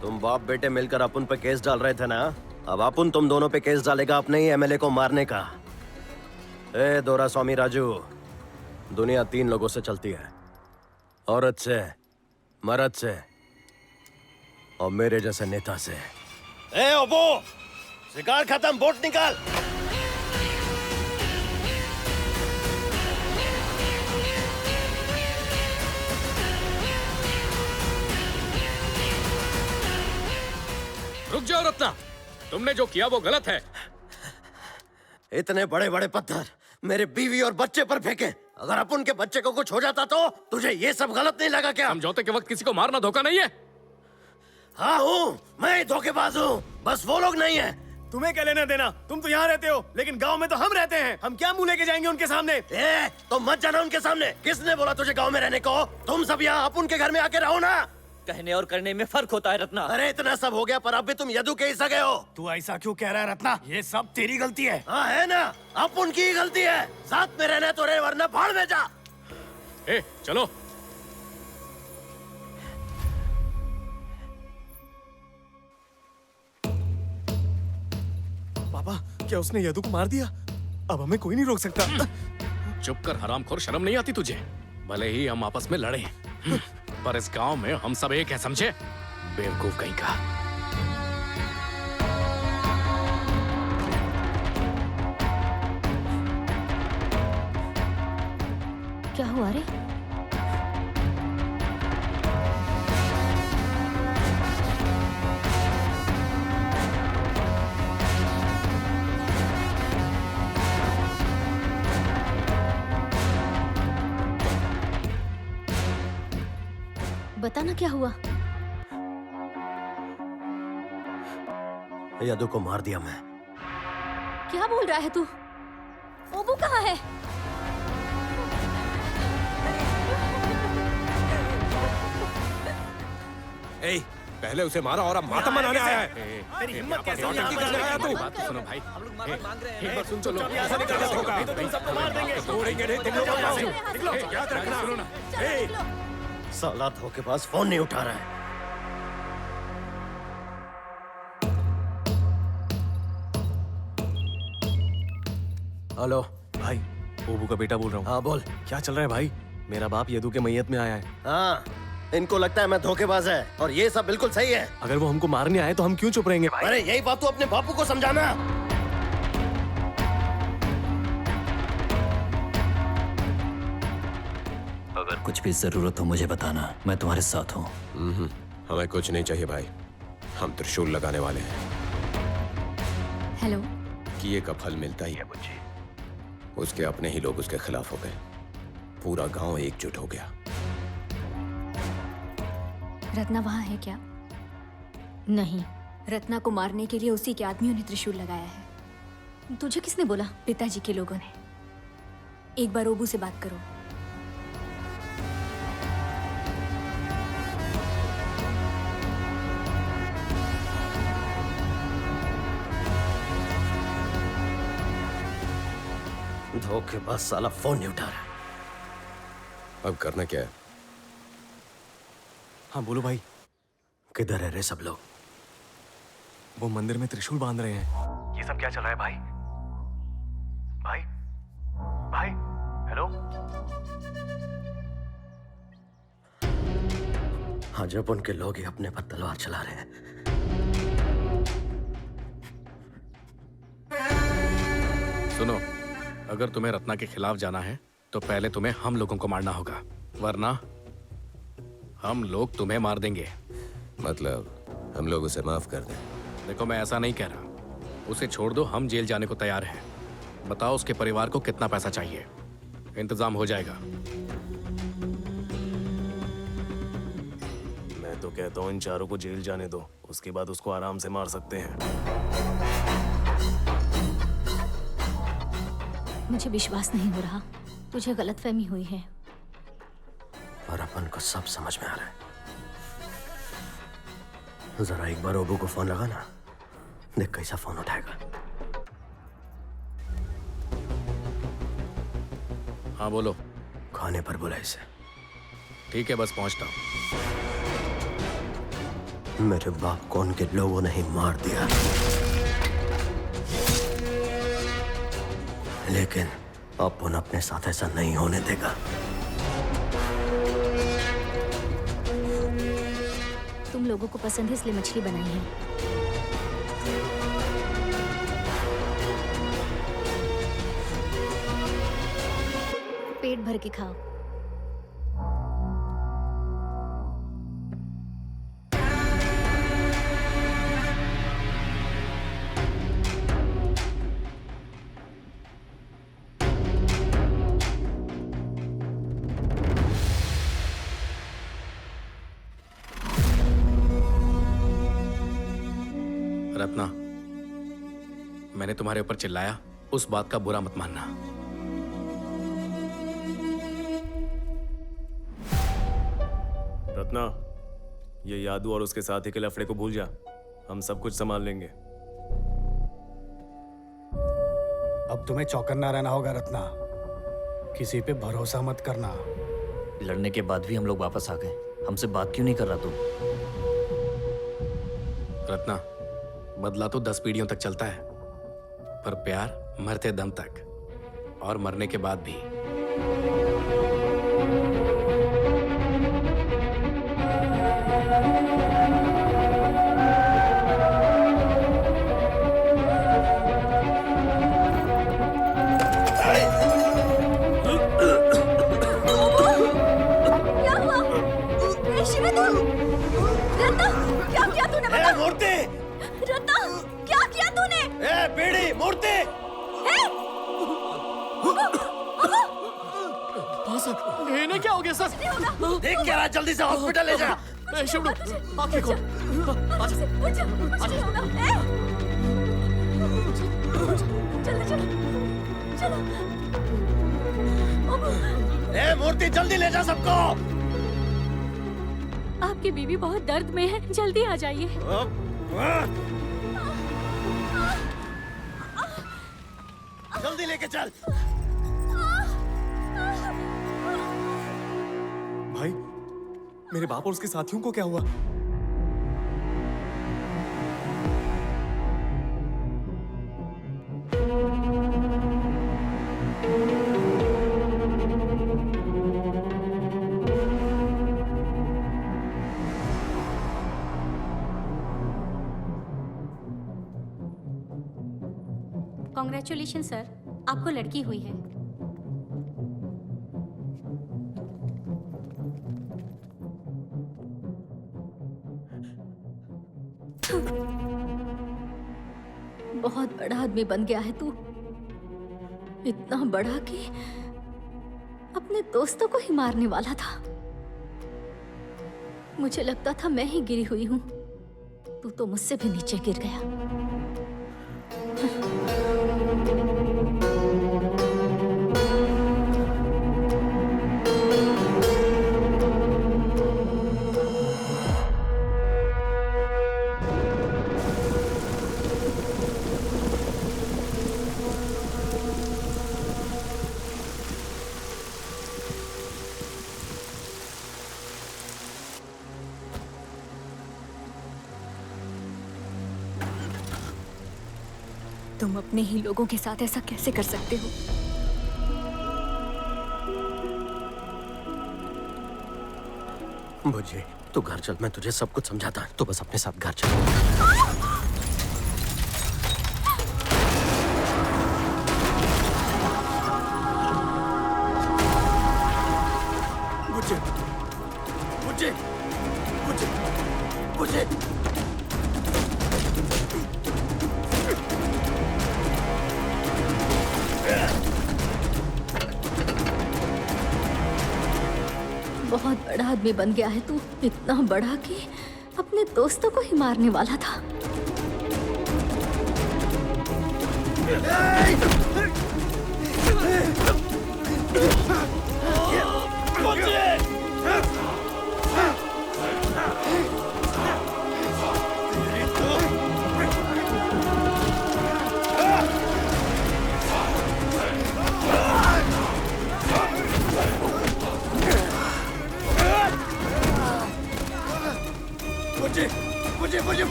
Speaker 5: तुम बाप बेटे मिलकर अपन पे केस डाल रहे थे ना, अब अपन तुम दोनों पे केस डालेगा अपने ही एमएलए को मारने का। ए दोरा स्वामी राजू, दुनिया 3 लोगों से चलती है, औरत से, मर्द से और मेरे जैसे नेता से। ए ओबो, शिकार खत्म, बोट निकाल।
Speaker 14: रुक जाओ रत्ना, तुमने जो किया वो गलत है।
Speaker 5: इतने बड़े बड़े पत्थर मेरे बीवी और बच्चे पर फेंके, अगर अपन के बच्चे को कुछ हो जाता तो तुझे ये सब गलत नहीं लगा क्या?
Speaker 14: समझौते के वक्त किसी को मारना धोखा नहीं है।
Speaker 5: हाँ हूँ, मैं धोखेबाज हूँ, बस वो लोग नहीं है।
Speaker 8: तुम्हें क्या लेना देना? तुम तो यहाँ रहते हो, लेकिन गांव में तो हम रहते हैं। हम क्या मुंह लेके जाएंगे उनके सामने?
Speaker 5: तो मत जाना उनके सामने। किसने बोला तुझे गांव में रहने को? तुम सब यहाँ अपन के घर में आके रहो ना।
Speaker 17: कहने और करने में फर्क होता है रत्ना।
Speaker 5: अरे इतना सब हो गया, पर अब भी तुम यदु के हिस्सा गए हो।
Speaker 8: तू ऐसा क्यों कह रहा है रत्ना? ये सब तेरी गलती है।
Speaker 5: हाँ है ना, अब उनकी ही गलती है। साथ में रहना तो रहे, वरना भाड़ में जा।
Speaker 14: ए, चलो।
Speaker 8: पापा, क्या उसने यदु को मार दिया? अब हमें कोई नहीं रोक सकता।
Speaker 14: चुप कर हरामखोर, शर्म नहीं आती तुझे? भले ही हम आपस में लड़े, पर इस गांव में हम सब एक हैं, समझे? बेवकूफ कहीं का।
Speaker 6: क्या हुआ रे? बताना क्या हुआ?
Speaker 5: यदु को मार दिया मैं।
Speaker 6: क्या बोल रहा है तू? ओबू कहाँ है?
Speaker 12: ए, पहले उसे मारा और अब मातम मनाने आया है।
Speaker 8: तेरी हिम्मत कैसे हुई?
Speaker 12: नौटंकी करने आया तू?
Speaker 14: बात तो सुनो भाई।
Speaker 12: एक बार सुन तो लो। ऐसा नहीं करना होगा।
Speaker 8: तुम सबको मार देंगे।
Speaker 12: छोड़ेंगे नहीं तुम लोग यहाँ से। निकलो, याद रखना।
Speaker 14: सुनो ना।
Speaker 5: साला धोखेबाज फोन नहीं उठा रहा है।
Speaker 8: हेलो भाई, ओबू का बेटा बोल रहा हूँ।
Speaker 5: हाँ बोल।
Speaker 8: क्या चल रहा है भाई? मेरा बाप यदु के मैयत में आया है।
Speaker 5: हाँ, इनको लगता है मैं धोखेबाज है, और ये सब बिल्कुल सही है।
Speaker 8: अगर वो हमको मारने आए तो हम क्यों चुप रहेंगे भाई?
Speaker 5: अरे यही बात तू अपने बापू को समझाना।
Speaker 17: अगर कुछ भी जरूरत हो मुझे बताना, मैं तुम्हारे साथ हूँ।
Speaker 12: हमें कुछ नहीं चाहिए भाई, हम त्रिशूल लगाने वाले हैं।
Speaker 16: हेलो।
Speaker 12: किए का फल मिलता ही है बुच्ची। उसके अपने ही लोग उसके खिलाफ हो गए, पूरा गांव एकजुट हो गया।
Speaker 16: रत्ना वहाँ है क्या?
Speaker 6: नहीं।
Speaker 16: रत्ना को मारने के लिए उसी के आदमियों ने त्रिशूल लगाया है।
Speaker 6: तुझे किसने बोला?
Speaker 16: पिताजी के लोगों ने। एक बार ओबू से बात करो।
Speaker 5: धोखेबाज साला फोन नहीं उठा रहा।
Speaker 12: अब करना क्या है?
Speaker 8: हाँ बोलो भाई।
Speaker 5: किधर है रे सब लोग?
Speaker 8: वो मंदिर में त्रिशूल बांध रहे हैं। ये सब क्या चल रहा है भाई? भाई, भाई, हेलो।
Speaker 5: हाँ, जब उनके लोग ही अपने पर तलवार चला रहे हैं।
Speaker 14: सुनो, अगर तुम्हें रत्ना के खिलाफ जाना है तो पहले तुम्हें हम लोगों को मारना होगा, वरना हम लोग तुम्हें मार देंगे।
Speaker 12: मतलब हम लोग उसे माफ कर दें?
Speaker 14: देखो, मैं ऐसा नहीं कह रहा, उसे छोड़ दो, हम जेल जाने को तैयार हैं। बताओ उसके परिवार को कितना पैसा चाहिए, इंतजाम हो जाएगा।
Speaker 8: मैं तो कहता हूँ इन चारों को जेल जाने दो, उसके बाद उसको आराम से मार सकते हैं।
Speaker 6: मुझे विश्वास नहीं हो रहा। तुझे गलतफहमी हुई है।
Speaker 5: और अपन को सब समझ में आ रहा है। जरा एक बार ओबू को फोन लगा ना, देख कैसा फोन उठाएगा।
Speaker 14: हाँ बोलो।
Speaker 5: खाने पर बुला इसे।
Speaker 14: ठीक है, बस पहुंचता हूं।
Speaker 5: मेरे बाप को उनके लोगों ने ही मार दिया, लेकिन अपन अपने साथ ऐसा नहीं होने देगा।
Speaker 6: तुम लोगों को पसंद है इसलिए मछली बनाई है। पेट भर के खाओ।
Speaker 14: रत्ना, मैंने तुम्हारे ऊपर चिल्लाया, उस बात का बुरा मत मानना।
Speaker 11: रत्ना, ये यादू और उसके साथी के लफड़े को भूल जा। हम सब कुछ संभाल लेंगे।
Speaker 9: अब तुम्हें चौकन्ना रहना होगा रत्ना। किसी पे भरोसा मत करना।
Speaker 17: लड़ने के बाद भी हम लोग वापस आ गए। हमसे बात क्यों नहीं कर रहा तू?
Speaker 14: रत्ना, बदला तो 10 पीढ़ियों तक चलता है, पर प्यार मरते दम तक, और मरने के बाद भी।
Speaker 6: क्या हुआ? ए, शिवा तू? रत्ना, क्या किया तूने? बता।
Speaker 18: मूर्ति!
Speaker 6: रत्ना, क्या किया तूने?
Speaker 18: ए पीड़ी, मूर्ति!
Speaker 3: इन्हें क्या हो गया सर?
Speaker 18: देख क्या रहा, जल्दी से हॉस्पिटल ले जा।
Speaker 3: शिवडू, आंखें खोल।
Speaker 18: ए मूर्ति, जल्दी ले जा सबको।
Speaker 15: आपकी बीवी बहुत दर्द में है, जल्दी आ जाइए।
Speaker 18: जल्दी लेके चल।
Speaker 11: भाई, मेरे बाप और उसके साथियों को क्या हुआ?
Speaker 15: कॉन्ग्रेचुलेशन सर, आपको लड़की हुई है।
Speaker 6: बहुत बड़ा आदमी बन गया है तू। इतना बड़ा कि अपने दोस्तों को ही मारने वाला था। मुझे लगता था मैं ही गिरी हुई हूं। तू तो मुझसे भी नीचे गिर गया। तुम अपने ही लोगों के साथ ऐसा कैसे कर सकते हो?
Speaker 5: बुझे, तू घर चल, मैं तुझे सब कुछ समझाता। तू बस अपने साथ घर चल।
Speaker 18: बुझे, बुझे, बुझे, बुझे।
Speaker 6: बहुत बड़ा आदमी बन गया है तू। इतना बड़ा कि अपने दोस्तों को ही मारने वाला था।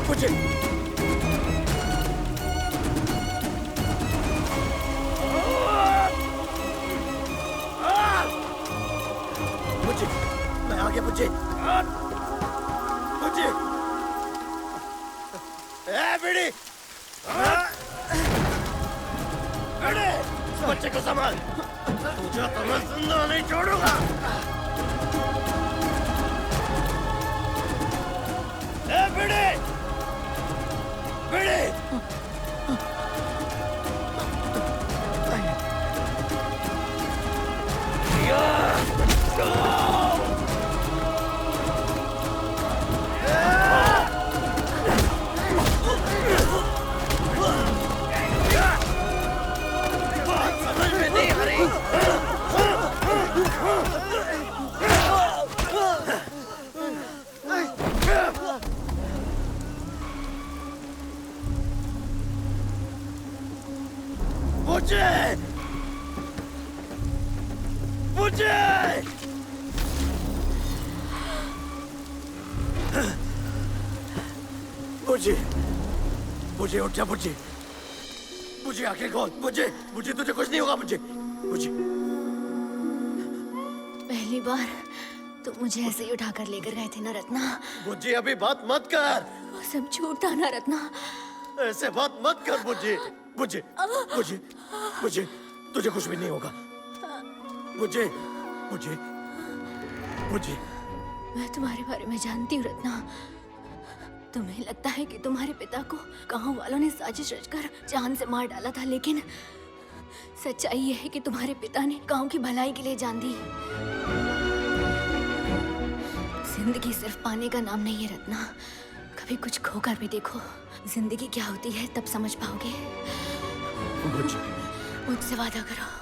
Speaker 18: मुझे
Speaker 5: बच्चे को संभाल, तुझे तो मैं जिंदा नहीं छोड़ूंगा। ए भिड़े, भिड़े। समझ में नहीं आ रही। मुझे मुझे उठ जा, मुझे आंखें खोल, मुझे तुझे कुछ नहीं होगा, मुझे
Speaker 16: पहली बार तुम मुझे ऐसे ही उठाकर लेकर गए थे ना रत्ना।
Speaker 5: मुझे अभी बात मत कर।
Speaker 16: वो सब झूठ था ना रत्ना।
Speaker 5: ऐसे बात मत कर। मुझे तुझे कुछ भी नहीं होगा। मुझे
Speaker 16: मैं तुम्हारे बारे में जानती हूँ रत्ना। तुम्हें लगता है कि तुम्हारे पिता को गांव वालों ने साजिश रचकर जान से मार डाला था, लेकिन सच्चाई यह है कि तुम्हारे पिता ने गांव की भलाई के लिए जान दी। जिंदगी सिर्फ पाने का नाम नहीं है रत्ना, कभी कुछ खोकर भी देखो। जिंदगी क्या होती है तब समझ पाओगे। मुझसे वादा करो।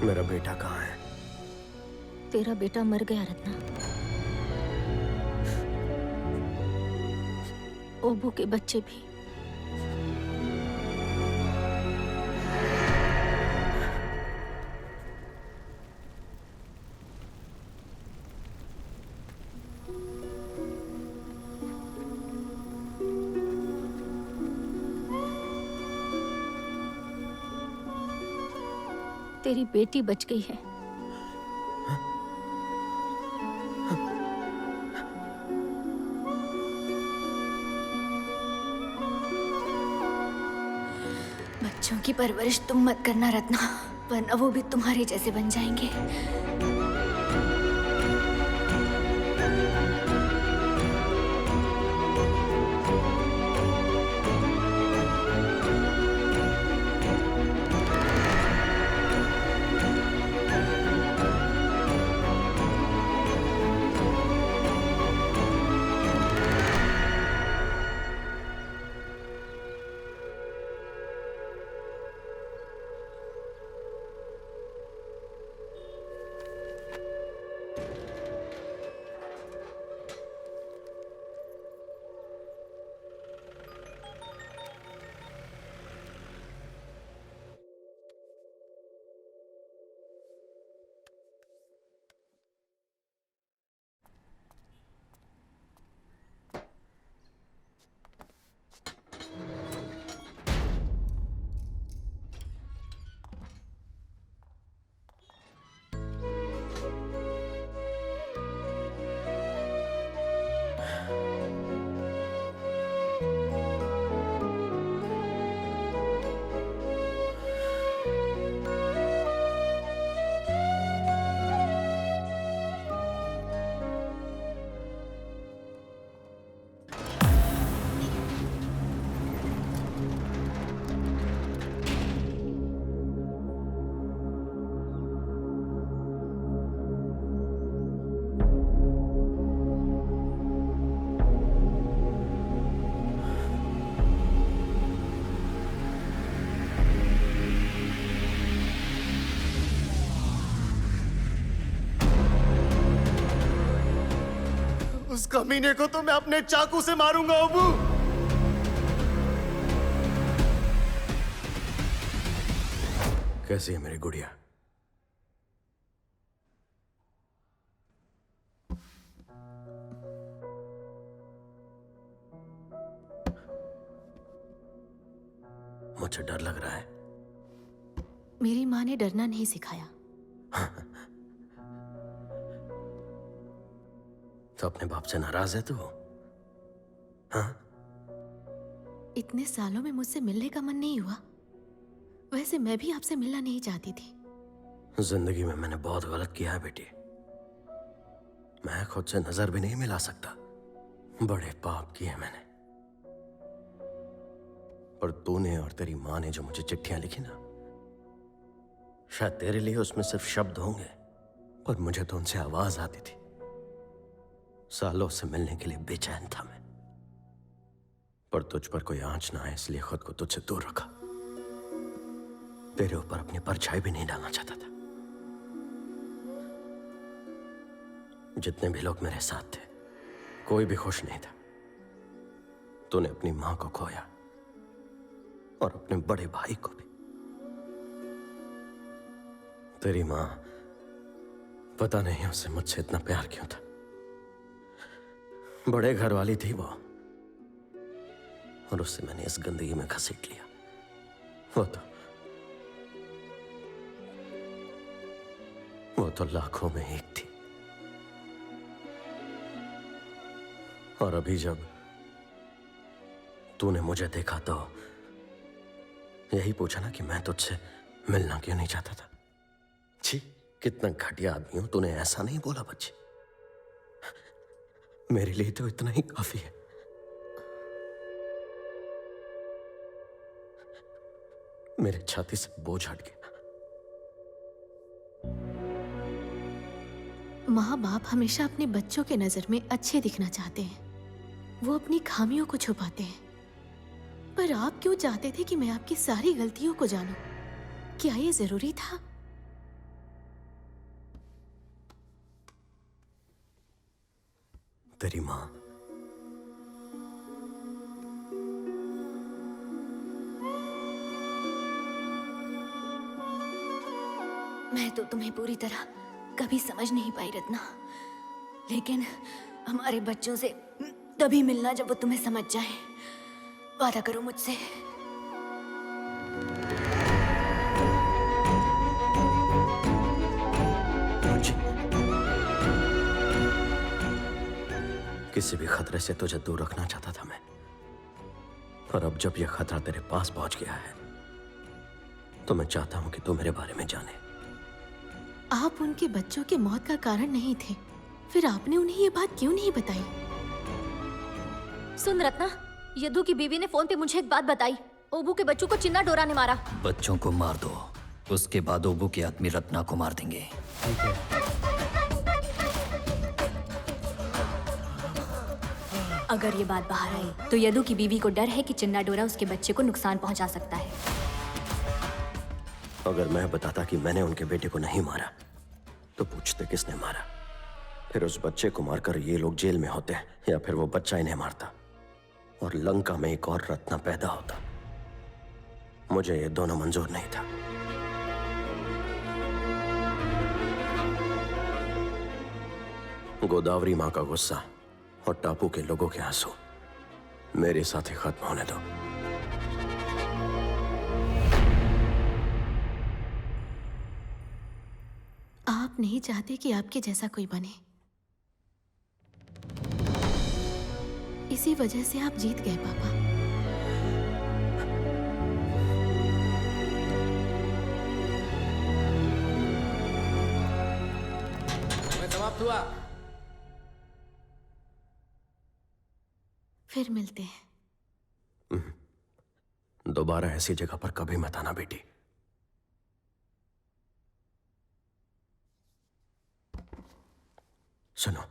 Speaker 5: मेरा बेटा कहाँ है?
Speaker 6: तेरा बेटा मर गया रत्ना। ओबू के बच्चे भी। तेरी बेटी बच गई है।
Speaker 16: बच्चों की परवरिश तुम मत करना रत्ना, वरना वो भी तुम्हारे जैसे बन जाएंगे।
Speaker 5: उस कमीने को तो मैं अपने चाकू से मारूंगा अबू। कैसी है मेरी गुड़िया? मुझे डर लग रहा है।
Speaker 16: मेरी माँ ने डरना नहीं सिखाया।
Speaker 5: तो अपने बाप से नाराज है तू? हाँ?
Speaker 16: इतने सालों में मुझसे मिलने का मन नहीं हुआ। वैसे मैं भी आपसे मिलना नहीं चाहती थी।
Speaker 5: जिंदगी में मैंने बहुत गलत किया है बेटी। मैं खुद से नजर भी नहीं मिला सकता। बड़े पाप किए मैंने। पर तूने और तेरी माँ ने जो मुझे चिट्ठियां लिखी ना, शायद तेरे लिए उसमें सिर्फ शब्द होंगे, पर मुझे तो उनसे आवाज आती थी। सालों से मिलने के लिए बेचैन था मैं, पर तुझ पर कोई आंच ना आए इसलिए खुद को तुझसे दूर रखा। तेरे ऊपर अपनी परछाई भी नहीं डालना चाहता था। जितने भी लोग मेरे साथ थे, कोई भी खुश नहीं था। तूने अपनी मां को खोया और अपने बड़े भाई को भी। तेरी मां, पता नहीं उसे मुझसे इतना प्यार क्यों था। बड़े घर वाली थी वो, और उससे मैंने इस गंदगी में घसीट लिया। वो तो लाखों में एक थी। और अभी जब तूने मुझे देखा तो यही पूछा ना कि मैं तुझसे मिलना क्यों नहीं चाहता था। छी, कितना घटिया आदमी हो। तूने ऐसा नहीं बोला बच्ची। मेरे लिए तो इतना ही काफी है। मेरे छाती से बोझ हट गया।
Speaker 16: माँ बाप हमेशा अपने बच्चों के नजर में अच्छे दिखना चाहते हैं। वो अपनी खामियों को छुपाते हैं। पर आप क्यों चाहते थे कि मैं आपकी सारी गलतियों को जानूं? क्या ये जरूरी था?
Speaker 5: तेरी माँ
Speaker 16: मैं तो तुम्हें पूरी तरह कभी समझ नहीं पाई रत्ना, लेकिन हमारे बच्चों से तभी मिलना जब वो तुम्हें समझ जाए। वादा करो मुझसे।
Speaker 5: किसी भी खतरे से तुझे दूर रखना चाहता था मैं, और अब जब यह खतरा तेरे पास पहुंच गया है तो मैं चाहता हूं कि तू मेरे बारे में जाने।
Speaker 16: आप उनके बच्चों के मौत का कारण नहीं थे, फिर आपने उन्हें ये बात क्यों नहीं बताई?
Speaker 6: सुन रत्ना, यदु की बीवी ने फोन पे मुझे एक बात बताई। ओबू के बच्चों को चिन्ना डोरा ने मारा।
Speaker 17: बच्चों को मार दो, उसके बाद ओबू के आदमी रत्ना को मार देंगे।
Speaker 16: अगर ये बात बाहर आई तो यदु की बीवी को डर है कि चिन्ना डोरा उसके बच्चे को नुकसान पहुंचा सकता है।
Speaker 5: अगर मैं बताता कि मैंने उनके बेटे को नहीं मारा तो पूछते किसने मारा। फिर उस बच्चे को मारकर ये लोग जेल में होते, या फिर वो बच्चा इन्हें मारता और लंका में एक और रत्ना पैदा होता। मुझे ये दोनों मंजूर नहीं था। गोदावरी माँ का गुस्सा और टापू के लोगों के आंसू मेरे साथ ही खत्म होने दो।
Speaker 16: आप नहीं चाहते कि आपके जैसा कोई बने, इसी वजह से आप जीत गए पापा।
Speaker 2: समाप्त हुआ।
Speaker 16: फिर मिलते हैं।
Speaker 5: दोबारा ऐसी जगह पर कभी मत आना बेटी। सुनो,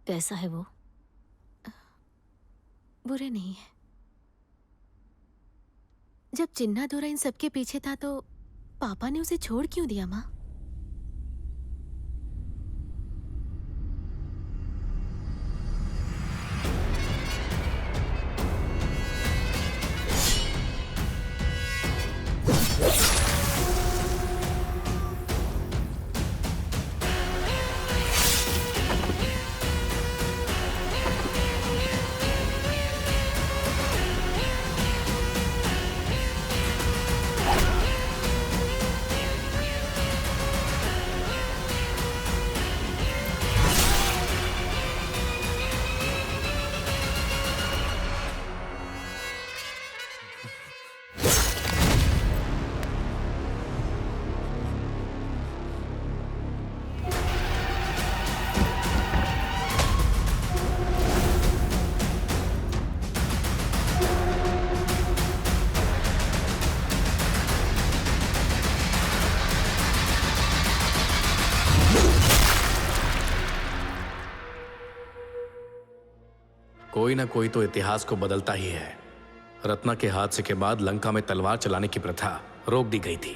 Speaker 6: कैसा है वो?
Speaker 16: बुरे नहीं है।
Speaker 19: जब चिन्ना दोरा इन सबके पीछे था तो पापा ने उसे छोड़ क्यों दिया माँ?
Speaker 10: कोई ना कोई तो इतिहास को बदलता ही है। रत्ना के हादसे के बाद लंका में तलवार चलाने की प्रथा रोक दी गई थी।